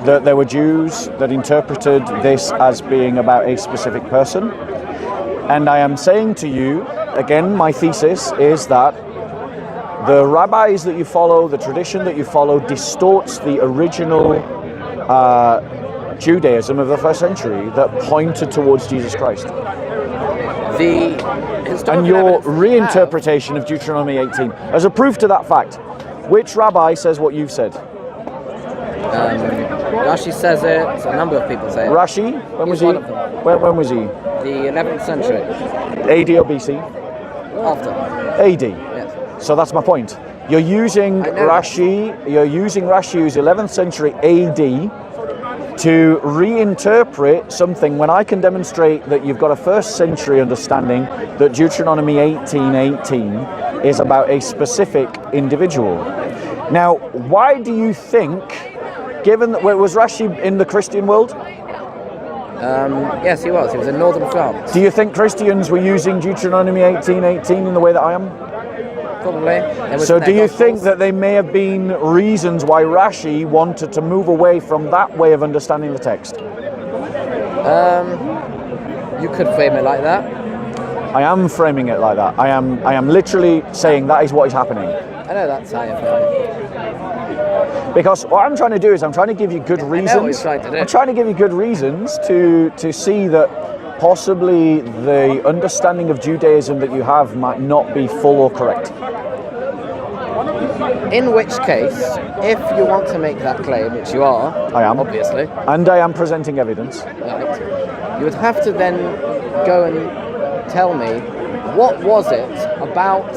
that there were Jews that interpreted this as being about a specific person. And I am saying to you, again, my thesis is that the rabbis that you follow, the tradition that you follow, distorts the original Judaism of the first century that pointed towards Jesus Christ. The historical And your evidence that we have- reinterpretation of Deuteronomy 18, as a proof to that fact, which rabbi says what you've said? Rashi says it, a number of people say it. Rashi? When was He's he? one of them. When was he? The 11th century, AD or BC? after. AD. Yes. So that's my point. You're using I know. Rashi. You're using Rashi, who's 11th century AD, to reinterpret something when I can demonstrate that you've got a first century understanding that Deuteronomy 18:18 is about a specific individual. Now, why do you think, given that was Rashi in the Christian world? Yes, he was. He was in northern France. Do you think Christians were using Deuteronomy 18:18 in the way that I am? Probably. So do you think that there may have been reasons why Rashi wanted to move away from that way of understanding the text? You could frame it like that. I am framing it like that. I am literally saying that is what is happening. I know that's how you frame it. Because what I'm trying to do is I'm trying to give you good reasons. I know what he's trying to do. I'm trying to give you good reasons to see that possibly the understanding of Judaism that you have might not be full or correct. In which case, if you want to make that claim, which you are, I am. obviously, And I am presenting evidence. right, you would have to then go and tell me what was it about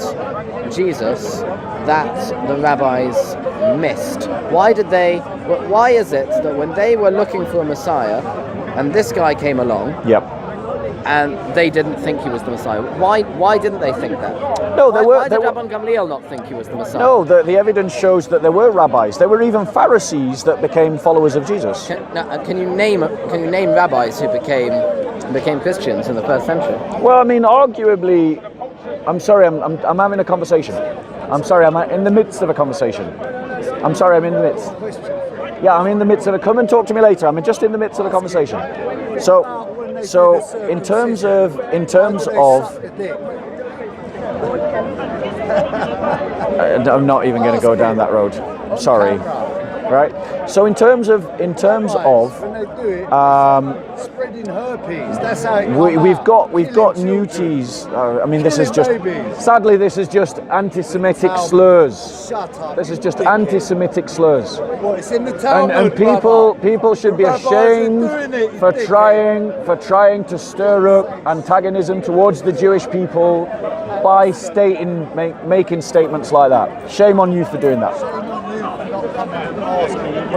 Jesus that the rabbis missed? Why is it that when they were looking for a Messiah and this guy came along, Yep. and they didn't think he was the Messiah, why didn't they think that? No, Why did Rabban Gamliel not think he was the Messiah? No, the evidence shows that there were rabbis. There were even Pharisees that became followers of Jesus. Can you name rabbis who became Christians in the first century? Well, I mean, arguably, I'm sorry, I'm having a conversation. I'm sorry, I'm in the midst of a conversation. I'm sorry, I'm in the midst. Yeah, I'm in the midst of it. Come and talk to me later. I'm just in the midst of a conversation. So in terms of, I'm not even going to go down that road. Sorry. Right. So in terms of, when they do it, spreading herpes. That's how it we've got new teas. I mean, this is just sadly this is just anti-Semitic slurs. Shut up. This is just anti-Semitic slurs. What, it's in the Talmud, And people should be Rabbis are ashamed doing it, you for dickhead. trying to stir up antagonism towards the Jewish people by making statements like that. Shame on you for doing that.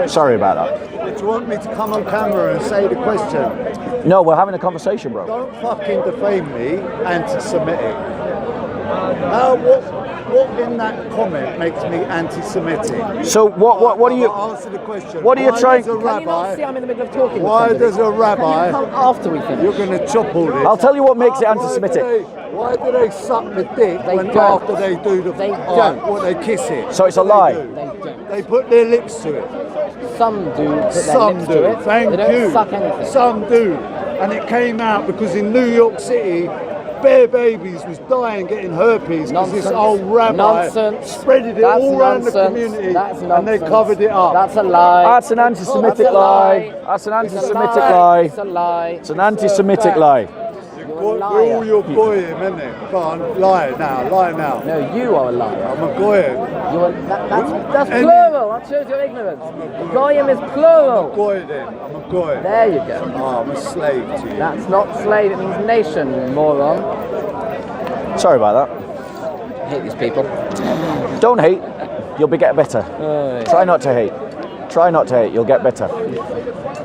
Sorry about that. Do you want me to come on camera and say the question? No, we're having a conversation, bro. Don't fucking defame me, anti-Semitic. What in that comment makes me anti-Semitic? So what are you? Answer the question. What are you Why trying- does a Can Can you not see rabbi? I'm in the middle of talking with Why somebody? does a rabbi? Can you come after we finish? You're going to chop all this. I'll tell you what makes it anti-Semitic. Why do they suck the dick They when don't. after they do the? They Alright, don't. What they kiss it? So it's a What do lie. they do? They don't. They put their lips to it. Some do put their Some lips do. to it. Thank they don't you. suck anything. Some do. And it came out because in New York City, bare babies was dying getting herpes because this old rabbi Nonsense. spreaded it That's all around the nonsense. community That's and they nonsense. covered it up. That's a lie. That's an anti-Semitic That's a lie. lie. That's an It's a anti-Semitic lie. lie. It's a lie. It's an anti-Semitic lie. You're a We're all liar. your goyim, isn't it? Go on, lie now. No, you are a liar. I'm a goyim. That's And- plural. That shows your ignorance. Goyim is plural. Goy then. I'm a goy. There you go. Oh, I'm a slave to you. That's not slave. It means nation, you moron. Sorry about that. I hate these people. Don't hate. You'll get better. Try not to hate. Try not to hate. You'll get better.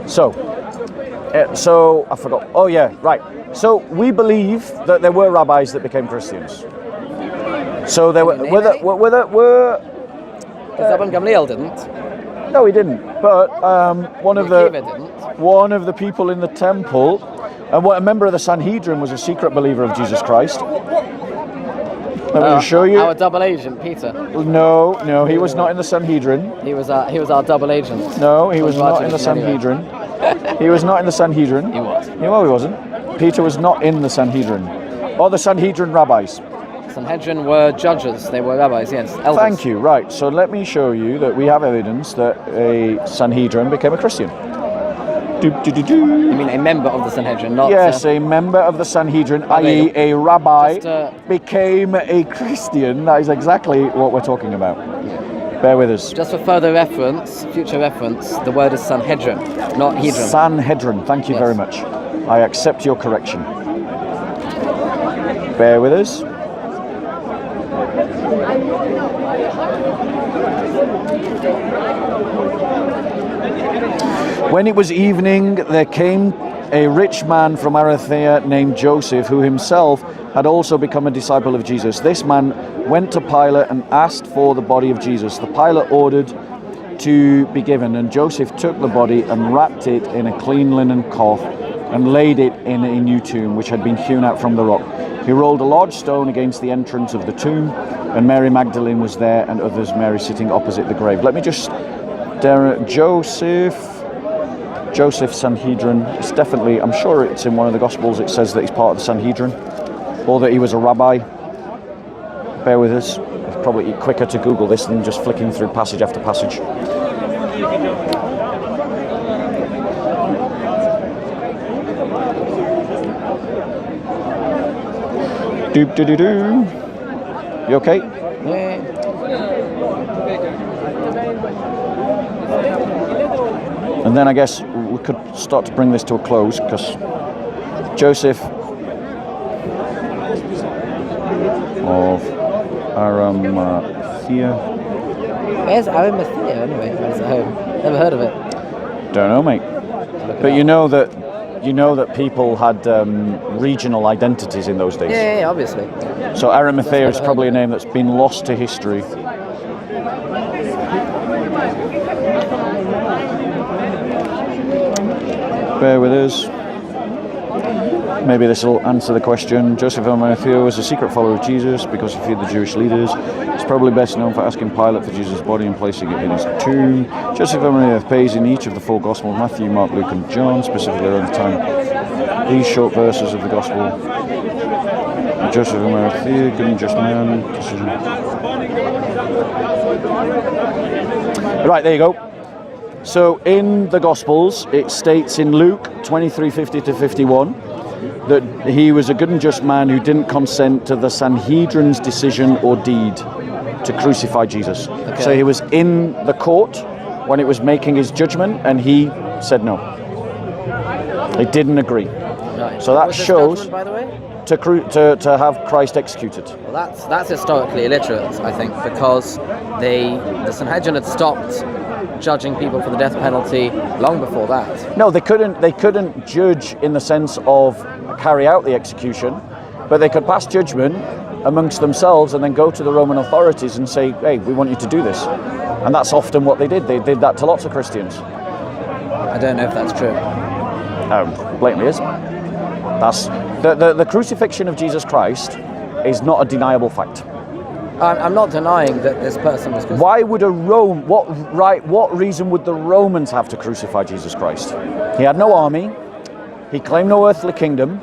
So I forgot. Oh yeah, right. So we believe that there were rabbis that became Christians. So there were. Can you name Were Because Rabban Gamliel didn't. no, he didn't. But one of Akiva the didn't. one of the people in the temple, and a member of the Sanhedrin was a secret believer of Jesus Christ. Let me show you. Our double agent, Peter. No, he was not in the Sanhedrin. He was our double agent. No, he was not in the Congratulations, anyway. Sanhedrin. He was not in the Sanhedrin. He was. No, he wasn't. Peter was not in the Sanhedrin. Or the Sanhedrin rabbis. Sanhedrin were judges. They were rabbis, yes. Elders. Thank you. Right, so let me show you that we have evidence that a Sanhedrin became a Christian. You mean a member of the Sanhedrin, not... Yes, a member of the Sanhedrin, i.e. a rabbi, Just, became a Christian. That is exactly what we're talking about. Bear with us. Just for further reference, future reference, the word is Sanhedrin, not Hedron. Sanhedrin, thank you Yes. very much. I accept your correction. Bear with us. When it was evening, there came a rich man from Arimathea named Joseph, who himself had also become a disciple of Jesus. This man went to Pilate and asked for the body of Jesus. The Pilate ordered to be given, and Joseph took the body and wrapped it in a clean linen cloth and laid it in a new tomb which had been hewn out from the rock. He rolled a large stone against the entrance of the tomb, and Mary Magdalene was there, and others, Mary sitting opposite the grave. Let me just... Joseph Sanhedrin. It's definitely, I'm sure it's in one of the Gospels, it says that he's part of the Sanhedrin, or that he was a rabbi. Bear with us. It's probably quicker to Google this than just flicking through passage after passage. Doop doo doo doo. You okay? Yeah. And then I guess we could start to bring this to a close, because Joseph of Arimathea. Where's Arimathea anyway? Where's it home? Never heard of it. Don't know, mate. But you know that people had regional identities in those days. Yeah, obviously. So Arimathea is probably a name that's been lost to history. Bear with us. Maybe this will answer the question. Joseph of Arimathea was a secret follower of Jesus because he feared the Jewish leaders. He's probably best known for asking Pilate for Jesus' body and placing it in his tomb. Joseph of Arimathea appears in each of the four Gospels, Matthew, Mark, Luke and John, specifically around the time. These short verses of the Gospel. Joseph of Arimathea, good and just man. Right, there you go. So in the Gospels, it states in Luke 23:50 to 51 that he was a good and just man who didn't consent to the Sanhedrin's decision or deed to crucify Jesus. Okay. So he was in the court when it was making his judgment, and he said no. They didn't agree. Right. So that Was this shows judgment, by the way? to have Christ executed. Well, that's historically illiterate, I think, because the Sanhedrin had stopped judging people for the death penalty long before that. No, they couldn't judge in the sense of carry out the execution, but they could pass judgment amongst themselves and then go to the Roman authorities and say, hey, we want you to do this. And that's often what they did. They did that to lots of Christians. I don't know if that's true. Blatantly is. That's the crucifixion of Jesus Christ is not a deniable fact. I'm not denying that this person was crucified. Why would what reason would the Romans have to crucify Jesus Christ? He had no army, he claimed no earthly kingdom.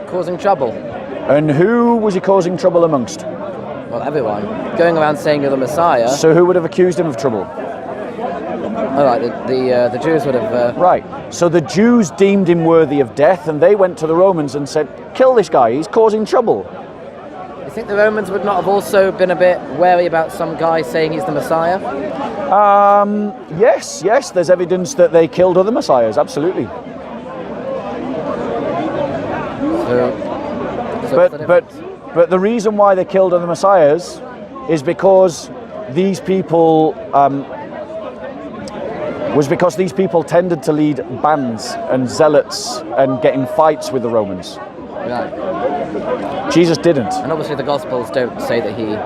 Causing trouble. And who was he causing trouble amongst? Well, everyone. Going around saying you're the Messiah. So who would have accused him of trouble? All right, the Jews would have... Right, so the Jews deemed him worthy of death, and they went to the Romans and said, kill this guy, he's causing trouble. You think the Romans would not have also been a bit wary about some guy saying he's the Messiah? Yes, there's evidence that they killed other messiahs, absolutely. But the reason why they killed other messiahs is because these people tended to lead bands and zealots and get in fights with the Romans. Right. Jesus didn't. And obviously the Gospels don't say that he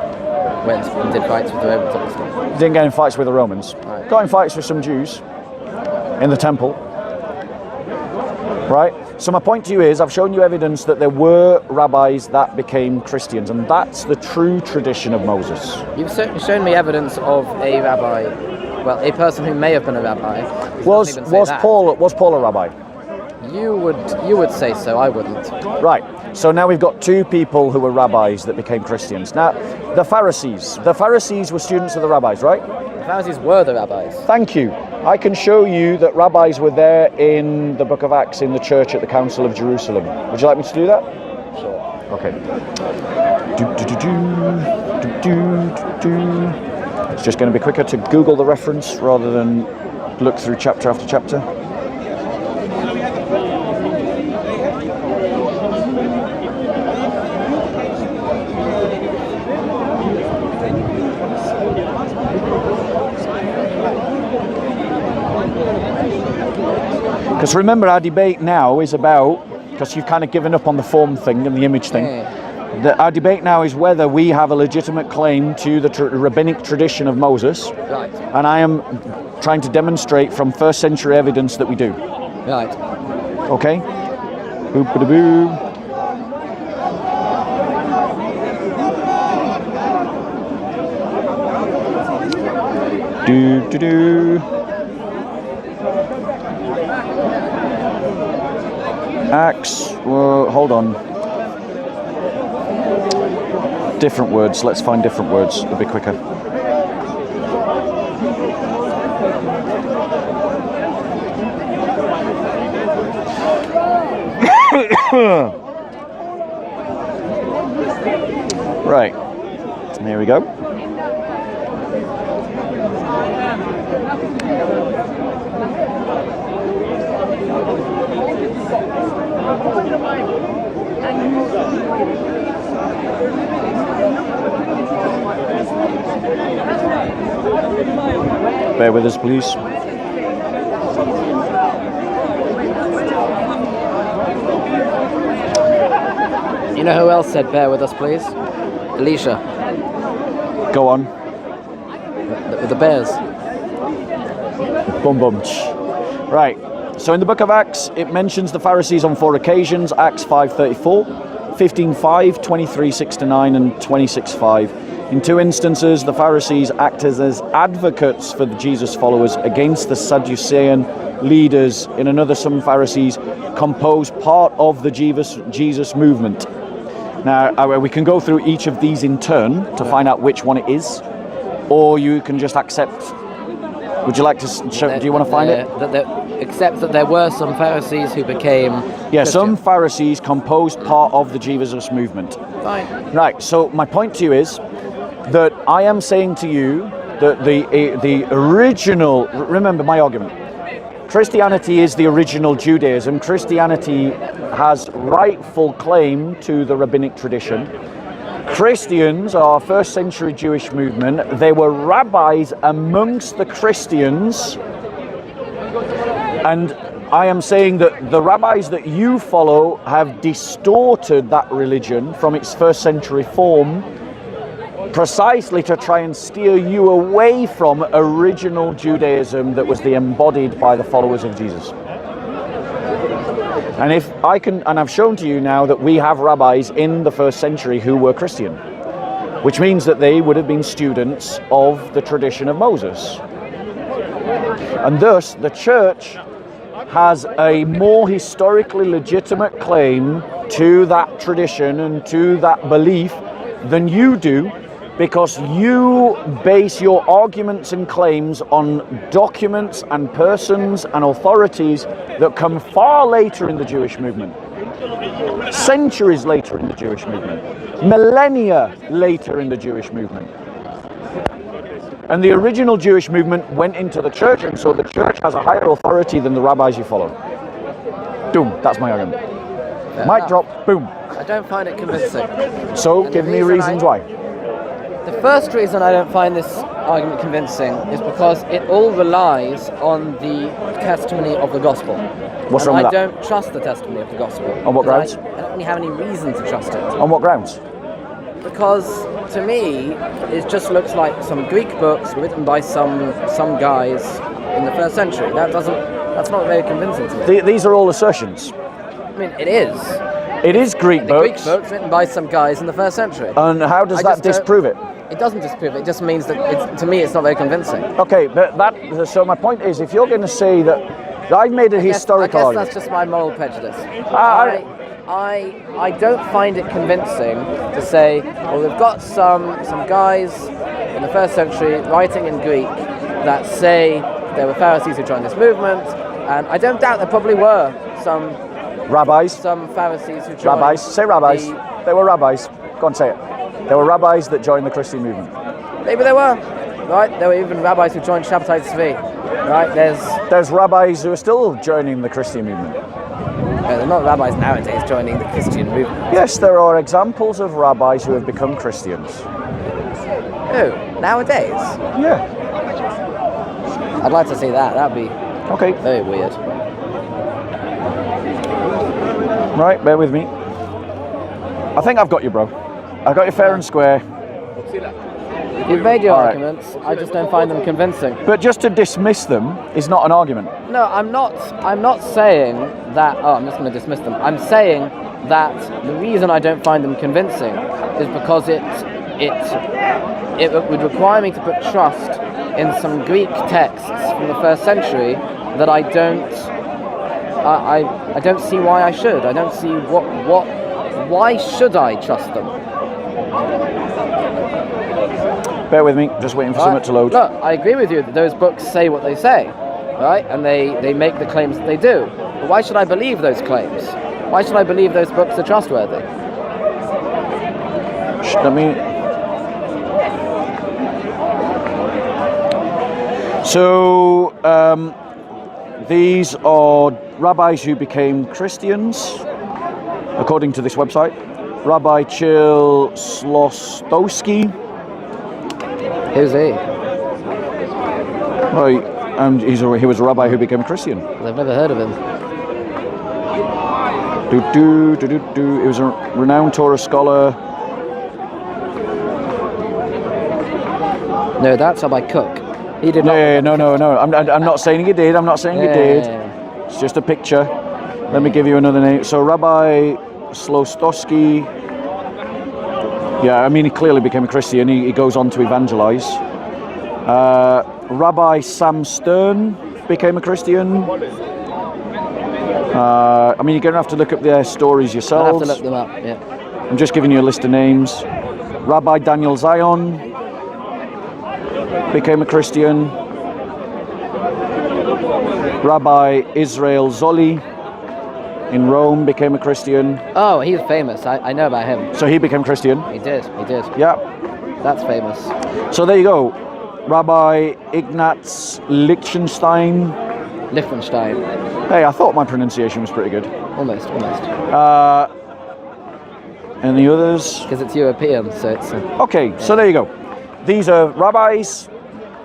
went and did fights with the Romans, obviously. Didn't get in fights with the Romans. Right. Got in fights with some Jews in the temple. Right? So my point to you is, I've shown you evidence that there were rabbis that became Christians, and that's the true tradition of Moses. You've shown me evidence of a rabbi, well, a person who may have been a rabbi. Was Paul a rabbi? You would say so, I wouldn't. Right. So now we've got two people who were rabbis that became Christians. Now, the Pharisees were students of the rabbis, right? The Pharisees were the rabbis. Thank you. I can show you that rabbis were there in the book of Acts in the church at the Council of Jerusalem. Would you like me to do that? Sure. Okay. It's just going to be quicker to Google the reference rather than look through chapter after chapter. Because remember, our debate now is about, because you've kind of given up on the form thing and the image thing, our debate now is whether we have a legitimate claim to the rabbinic tradition of Moses. Right. And I am trying to demonstrate from first century evidence that we do. Right. Okay? Boop-a-da-boo. Do-do-do. Acts, well, hold on. Different words, let's find different words, it'll be quicker. Right, here we go. Bear with us, please. You know who else said bear with us, please? Elisha. Go on. The bears. Bum bum. Right. So in the book of Acts, it mentions the Pharisees on 4 occasions. Acts 5:34, 15:5, 23:6-9, and 26:5. In 2 instances, the Pharisees acted as advocates for the Jesus followers against the Sadducean leaders. In another, some Pharisees composed part of the Jesus movement. Now, we can go through each of these in turn to find out which one it is, or you can just accept. Would you like to show? Do you want to find it? Except that there were some Pharisees who became Yeah, Christian. some Pharisees composed part of the Jesus movement. Fine. Right, so my point to you is that I am saying to you that the original, remember my argument, Christianity is the original Judaism. Christianity has rightful claim to the rabbinic tradition. Christians are first century Jewish movement. They were rabbis amongst the Christians. And I am saying that the rabbis that you follow have distorted that religion from its first century form precisely to try and steer you away from original Judaism that was embodied by the followers of Jesus. And if I can, and I've shown to you now that we have rabbis in the first century who were Christian, which means that they would have been students of the tradition of Moses. And thus, the church has a more historically legitimate claim to that tradition and to that belief than you do, because you base your arguments and claims on documents and persons and authorities that come far later in the Jewish movement, centuries later in the Jewish movement, millennia later in the Jewish movement. And the original Jewish movement went into the church, and so the church has a higher authority than the rabbis you follow. Boom, that's my argument. Mic drop, boom. I don't find it convincing. So, And give the me reason reasons why. The first reason I don't find this argument convincing is because it all relies on the testimony of the gospel. What's And wrong with I that? don't trust the testimony of the gospel. On what Because grounds? I don't really have any reason to trust it. On what grounds? Because to me, it just looks like some Greek books written by some guys in the first century. That's not very convincing to me. These are all assertions. I mean, it is. It is Greek The books. Greek books written by some guys in the first century. And how does I that just don't- disprove it? It doesn't disprove it. It just means that to me, it's not very convincing. Okay, but so my point is, if you're going to say that I've made a historical I guess argument. that's just my moral prejudice. I- I don't find it convincing to say, well, we've got some guys in the first century writing in Greek that say there were Pharisees who joined this movement, and I don't doubt there probably were some Rabbis. Pharisees who joined. Rabbis. Say rabbis. They were rabbis. Go on, say it. There were rabbis that joined the Christian movement. Maybe there were, right? There were even rabbis who joined Shabbatai Tzvi, right? There's rabbis who are still joining the Christian movement. There are not rabbis nowadays joining the Christian movement. Yes, there are examples of rabbis who have become Christians. Who? Nowadays? Yeah. I'd like to see that. That'd be Okay. very weird. Right, bear with me. I think I've got you, bro. I've got you fair and square. You've made your All right. arguments. I just don't find them convincing. But just to dismiss them is not an argument. No, I'm not saying that. Oh, I'm just going to dismiss them. I'm saying that the reason I don't find them convincing is because it would require me to put trust in some Greek texts from the first century that I don't see why I should. I don't see why should I trust them? Bear with me, just waiting for something to load. Look, I agree with you that those books say what they say, right? And they make the claims that they do. But why should I believe those claims? Why should I believe those books are trustworthy? Let me. So, these are rabbis who became Christians, according to this website. Rabbi Chil Slostowski. Who's he? Right, and he was a rabbi who became a Christian. I've never heard of him. He was a renowned Torah scholar. No, that's Rabbi Cook. He did not. No. I'm not saying he did. I'm not saying he did. It's just a picture. Let me give you another name. So Rabbi Slostowski. Yeah, I mean, he clearly became a Christian. He goes on to evangelize. Rabbi Sam Stern became a Christian. I mean, you're going to have to look up their stories yourselves. I'll have to look them up, yeah. I'm just giving you a list of names. Rabbi Daniel Zion became a Christian. Rabbi Israel Zoli in Rome became a Christian. Oh, he's famous. I know about him. So he became Christian. He did. Yeah. That's famous. So there you go. Rabbi Ignaz Lichtenstein. Hey, I thought my pronunciation was pretty good. Almost. And the others? Because it's European, so it's... Okay, so there you go. These are rabbis,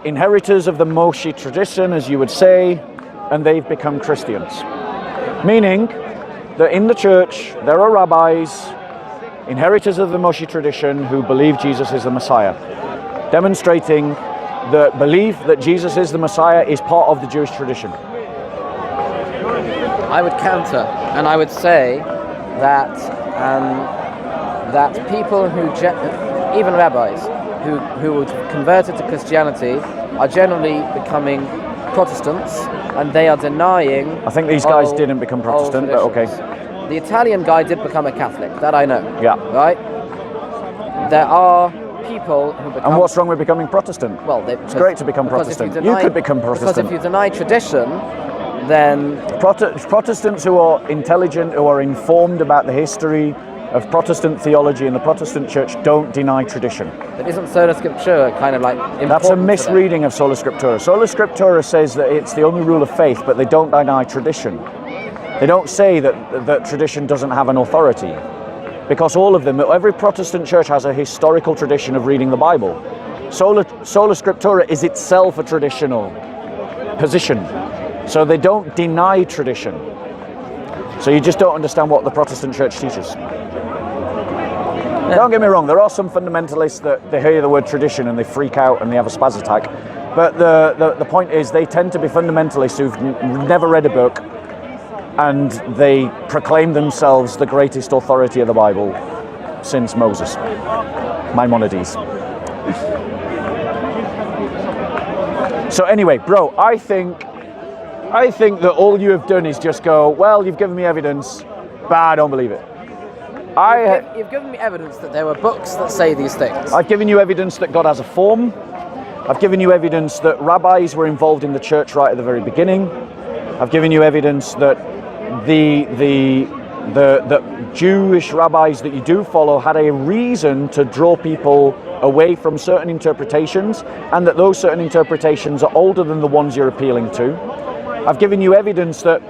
inheritors of the Moshe tradition, as you would say, and they've become Christians. Meaning that in the church, there are rabbis, inheritors of the Moshe tradition, who believe Jesus is the Messiah, demonstrating that belief that Jesus is the Messiah is part of the Jewish tradition. I would counter, and I would say that that people who, even rabbis, who would converted to Christianity are generally becoming Protestants, and they are denying... I think these guys didn't become Protestant, but okay. The Italian guy did become a Catholic, that I know. Yeah. Right? There are people who become... And what's wrong with becoming Protestant? Well, it's great to become Protestant. You could become Protestant. Because if you deny tradition, then... Protestants who are intelligent, who are informed about the history of Protestant theology and the Protestant church don't deny tradition. But isn't Sola Scriptura kind of like important? That's a misreading of Sola Scriptura. Sola Scriptura says that it's the only rule of faith, but they don't deny tradition. They don't say that tradition doesn't have an authority. Because all of them, every Protestant church has a historical tradition of reading the Bible. Sola Scriptura is itself a traditional position. So they don't deny tradition. So you just don't understand what the Protestant church teaches. Don't get me wrong, there are some fundamentalists that they hear the word tradition and they freak out and they have a spaz attack. But the point is, they tend to be fundamentalists who've never read a book, and they proclaim themselves the greatest authority of the Bible since Moses, Maimonides. So anyway, bro, I think that all you have done is just go, well, you've given me evidence, but I don't believe it. You've given me evidence that there were books that say these things. I've given you evidence that God has a form. I've given you evidence that rabbis were involved in the church right at the very beginning. I've given you evidence that the Jewish rabbis that you do follow had a reason to draw people away from certain interpretations, and that those certain interpretations are older than the ones you're appealing to. I've given you evidence that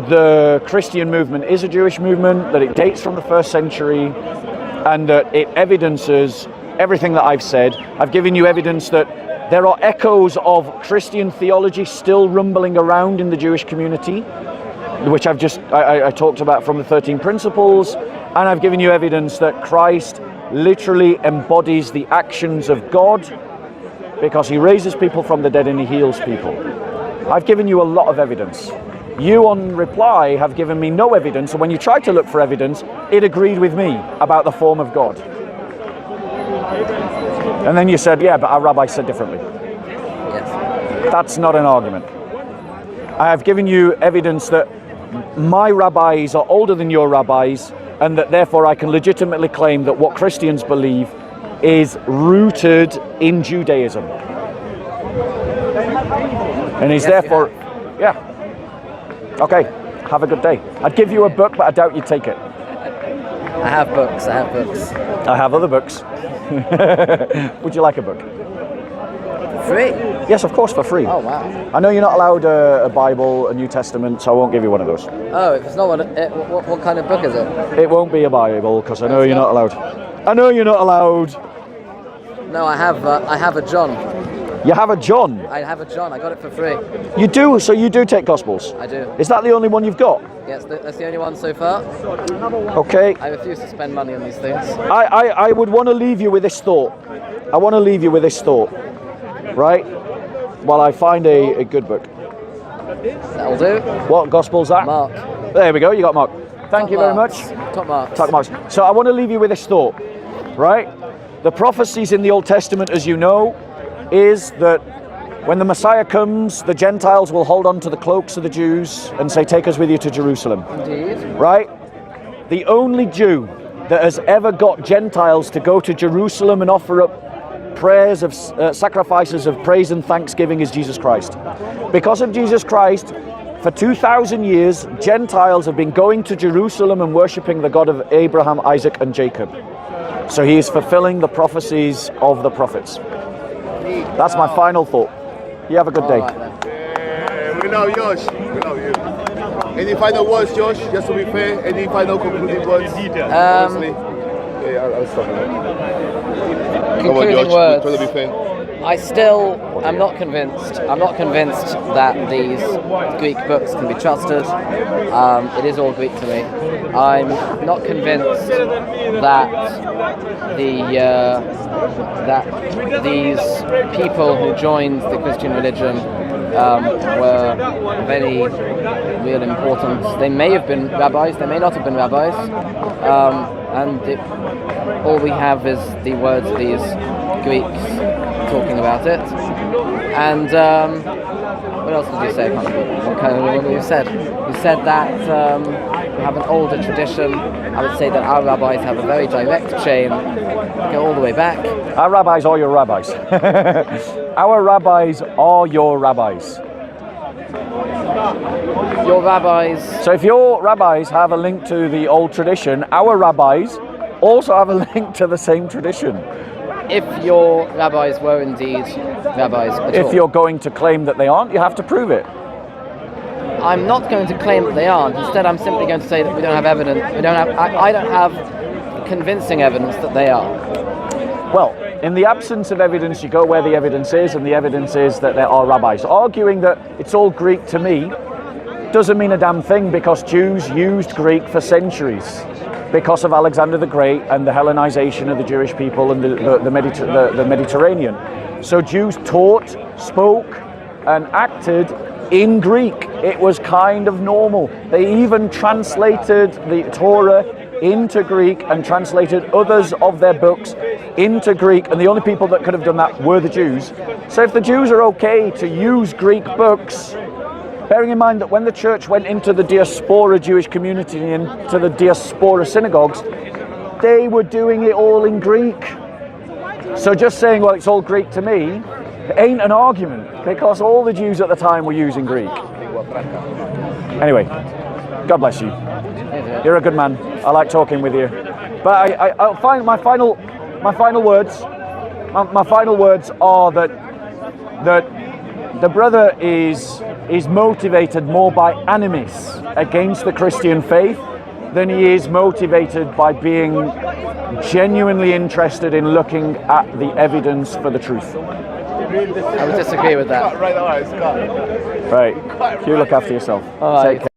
the Christian movement is a Jewish movement, that it dates from the 1st century, and that it evidences everything that I've said. I've given you evidence that there are echoes of Christian theology still rumbling around in the Jewish community. which I talked about from the 13 principles, and I've given you evidence that Christ literally embodies the actions of God because he raises people from the dead and he heals people. I've given you a lot of evidence. You on reply have given me no evidence, and when you tried to look for evidence, it agreed with me about the form of God. And then you said, yeah, but our rabbi said differently. Yes. That's not an argument. I have given you evidence that my rabbis are older than your rabbis, and that therefore I can legitimately claim that what Christians believe is rooted in Judaism. And is therefore, yeah. Okay, have a good day. I'd give you a book, but I doubt you'd take it. I have books. I have other books. Would you like a book? Free? Yes, of course, for free. Oh, wow. I know you're not allowed a Bible, a New Testament, so I won't give you one of those. Oh, if it's not one, what kind of book is it? It won't be a Bible, because I know you're not allowed. I know you're not allowed. No, I have a John. You have a John? I have a John. I got it for free. You do? So you do take Gospels? I do. Is that the only one you've got? Yes, that's the only one so far. Okay. I refuse to spend money on these things. I would want to leave you with this thought. I want to leave you with this thought. Right? While I find a good book. That'll do. What Gospel's that? Mark. There we go, you got Mark. Thank you very much. Top marks. Top marks. So I want to leave you with this thought. Right? The prophecies in the Old Testament, as you know, is that when the Messiah comes, the Gentiles will hold on to the cloaks of the Jews and say, take us with you to Jerusalem. Indeed. Right? The only Jew that has ever got Gentiles to go to Jerusalem and offer up prayers of sacrifices of praise and thanksgiving is Jesus Christ. Because of Jesus Christ, for 2,000 years, Gentiles have been going to Jerusalem and worshipping the God of Abraham, Isaac, and Jacob. So he is fulfilling the prophecies of the prophets. That's my final thought. You have a good day. We love Josh. We love you. Any final words, Josh? Just to be fair, any final concluding words? Honestly. Yeah, I'll stop now. Concluding words. Try to be fair. I still am not convinced. I'm not convinced that these Greek books can be trusted. It is all Greek to me. I'm not convinced that these people who joined the Christian religion were of any real importance. They may have been rabbis, they may not have been rabbis, all we have is the words of these Greeks talking about it. And what else did you say? What you said? You said that we have an older tradition. I would say that our rabbis have a very direct chain, go all the way back. Our rabbis are your rabbis. Our rabbis are your rabbis. Your rabbis. So if your rabbis have a link to the old tradition, our rabbis also have a link to the same tradition. If your rabbis were indeed rabbis at all. If you're going to claim that they aren't, you have to prove it. I'm not going to claim that they aren't. Instead, I'm simply going to say that we don't have evidence. I don't have convincing evidence that they are. Well, in the absence of evidence, you go where the evidence is, and the evidence is that there are rabbis. Arguing that it's all Greek to me doesn't mean a damn thing, because Jews used Greek for centuries because of Alexander the Great and the Hellenization of the Jewish people and the Mediterranean. So Jews taught, spoke, and acted in Greek. It was kind of normal. They even translated the Torah into Greek and translated others of their books into Greek, and the only people that could have done that were the Jews. So if the Jews are okay to use Greek books, bearing in mind that when the church went into the diaspora Jewish community and into the diaspora synagogues, they were doing it all in Greek. So just saying, well, it's all Greek to me, ain't an argument, because all the Jews at the time were using Greek. Anyway, God bless you. You're a good man. I like talking with you. But I'll find my final words. My final words are that the brother is motivated more by animus against the Christian faith than he is motivated by being genuinely interested in looking at the evidence for the truth. I would disagree with that. Right, all right, Scott. Right. You look after yourself. All right. Take care.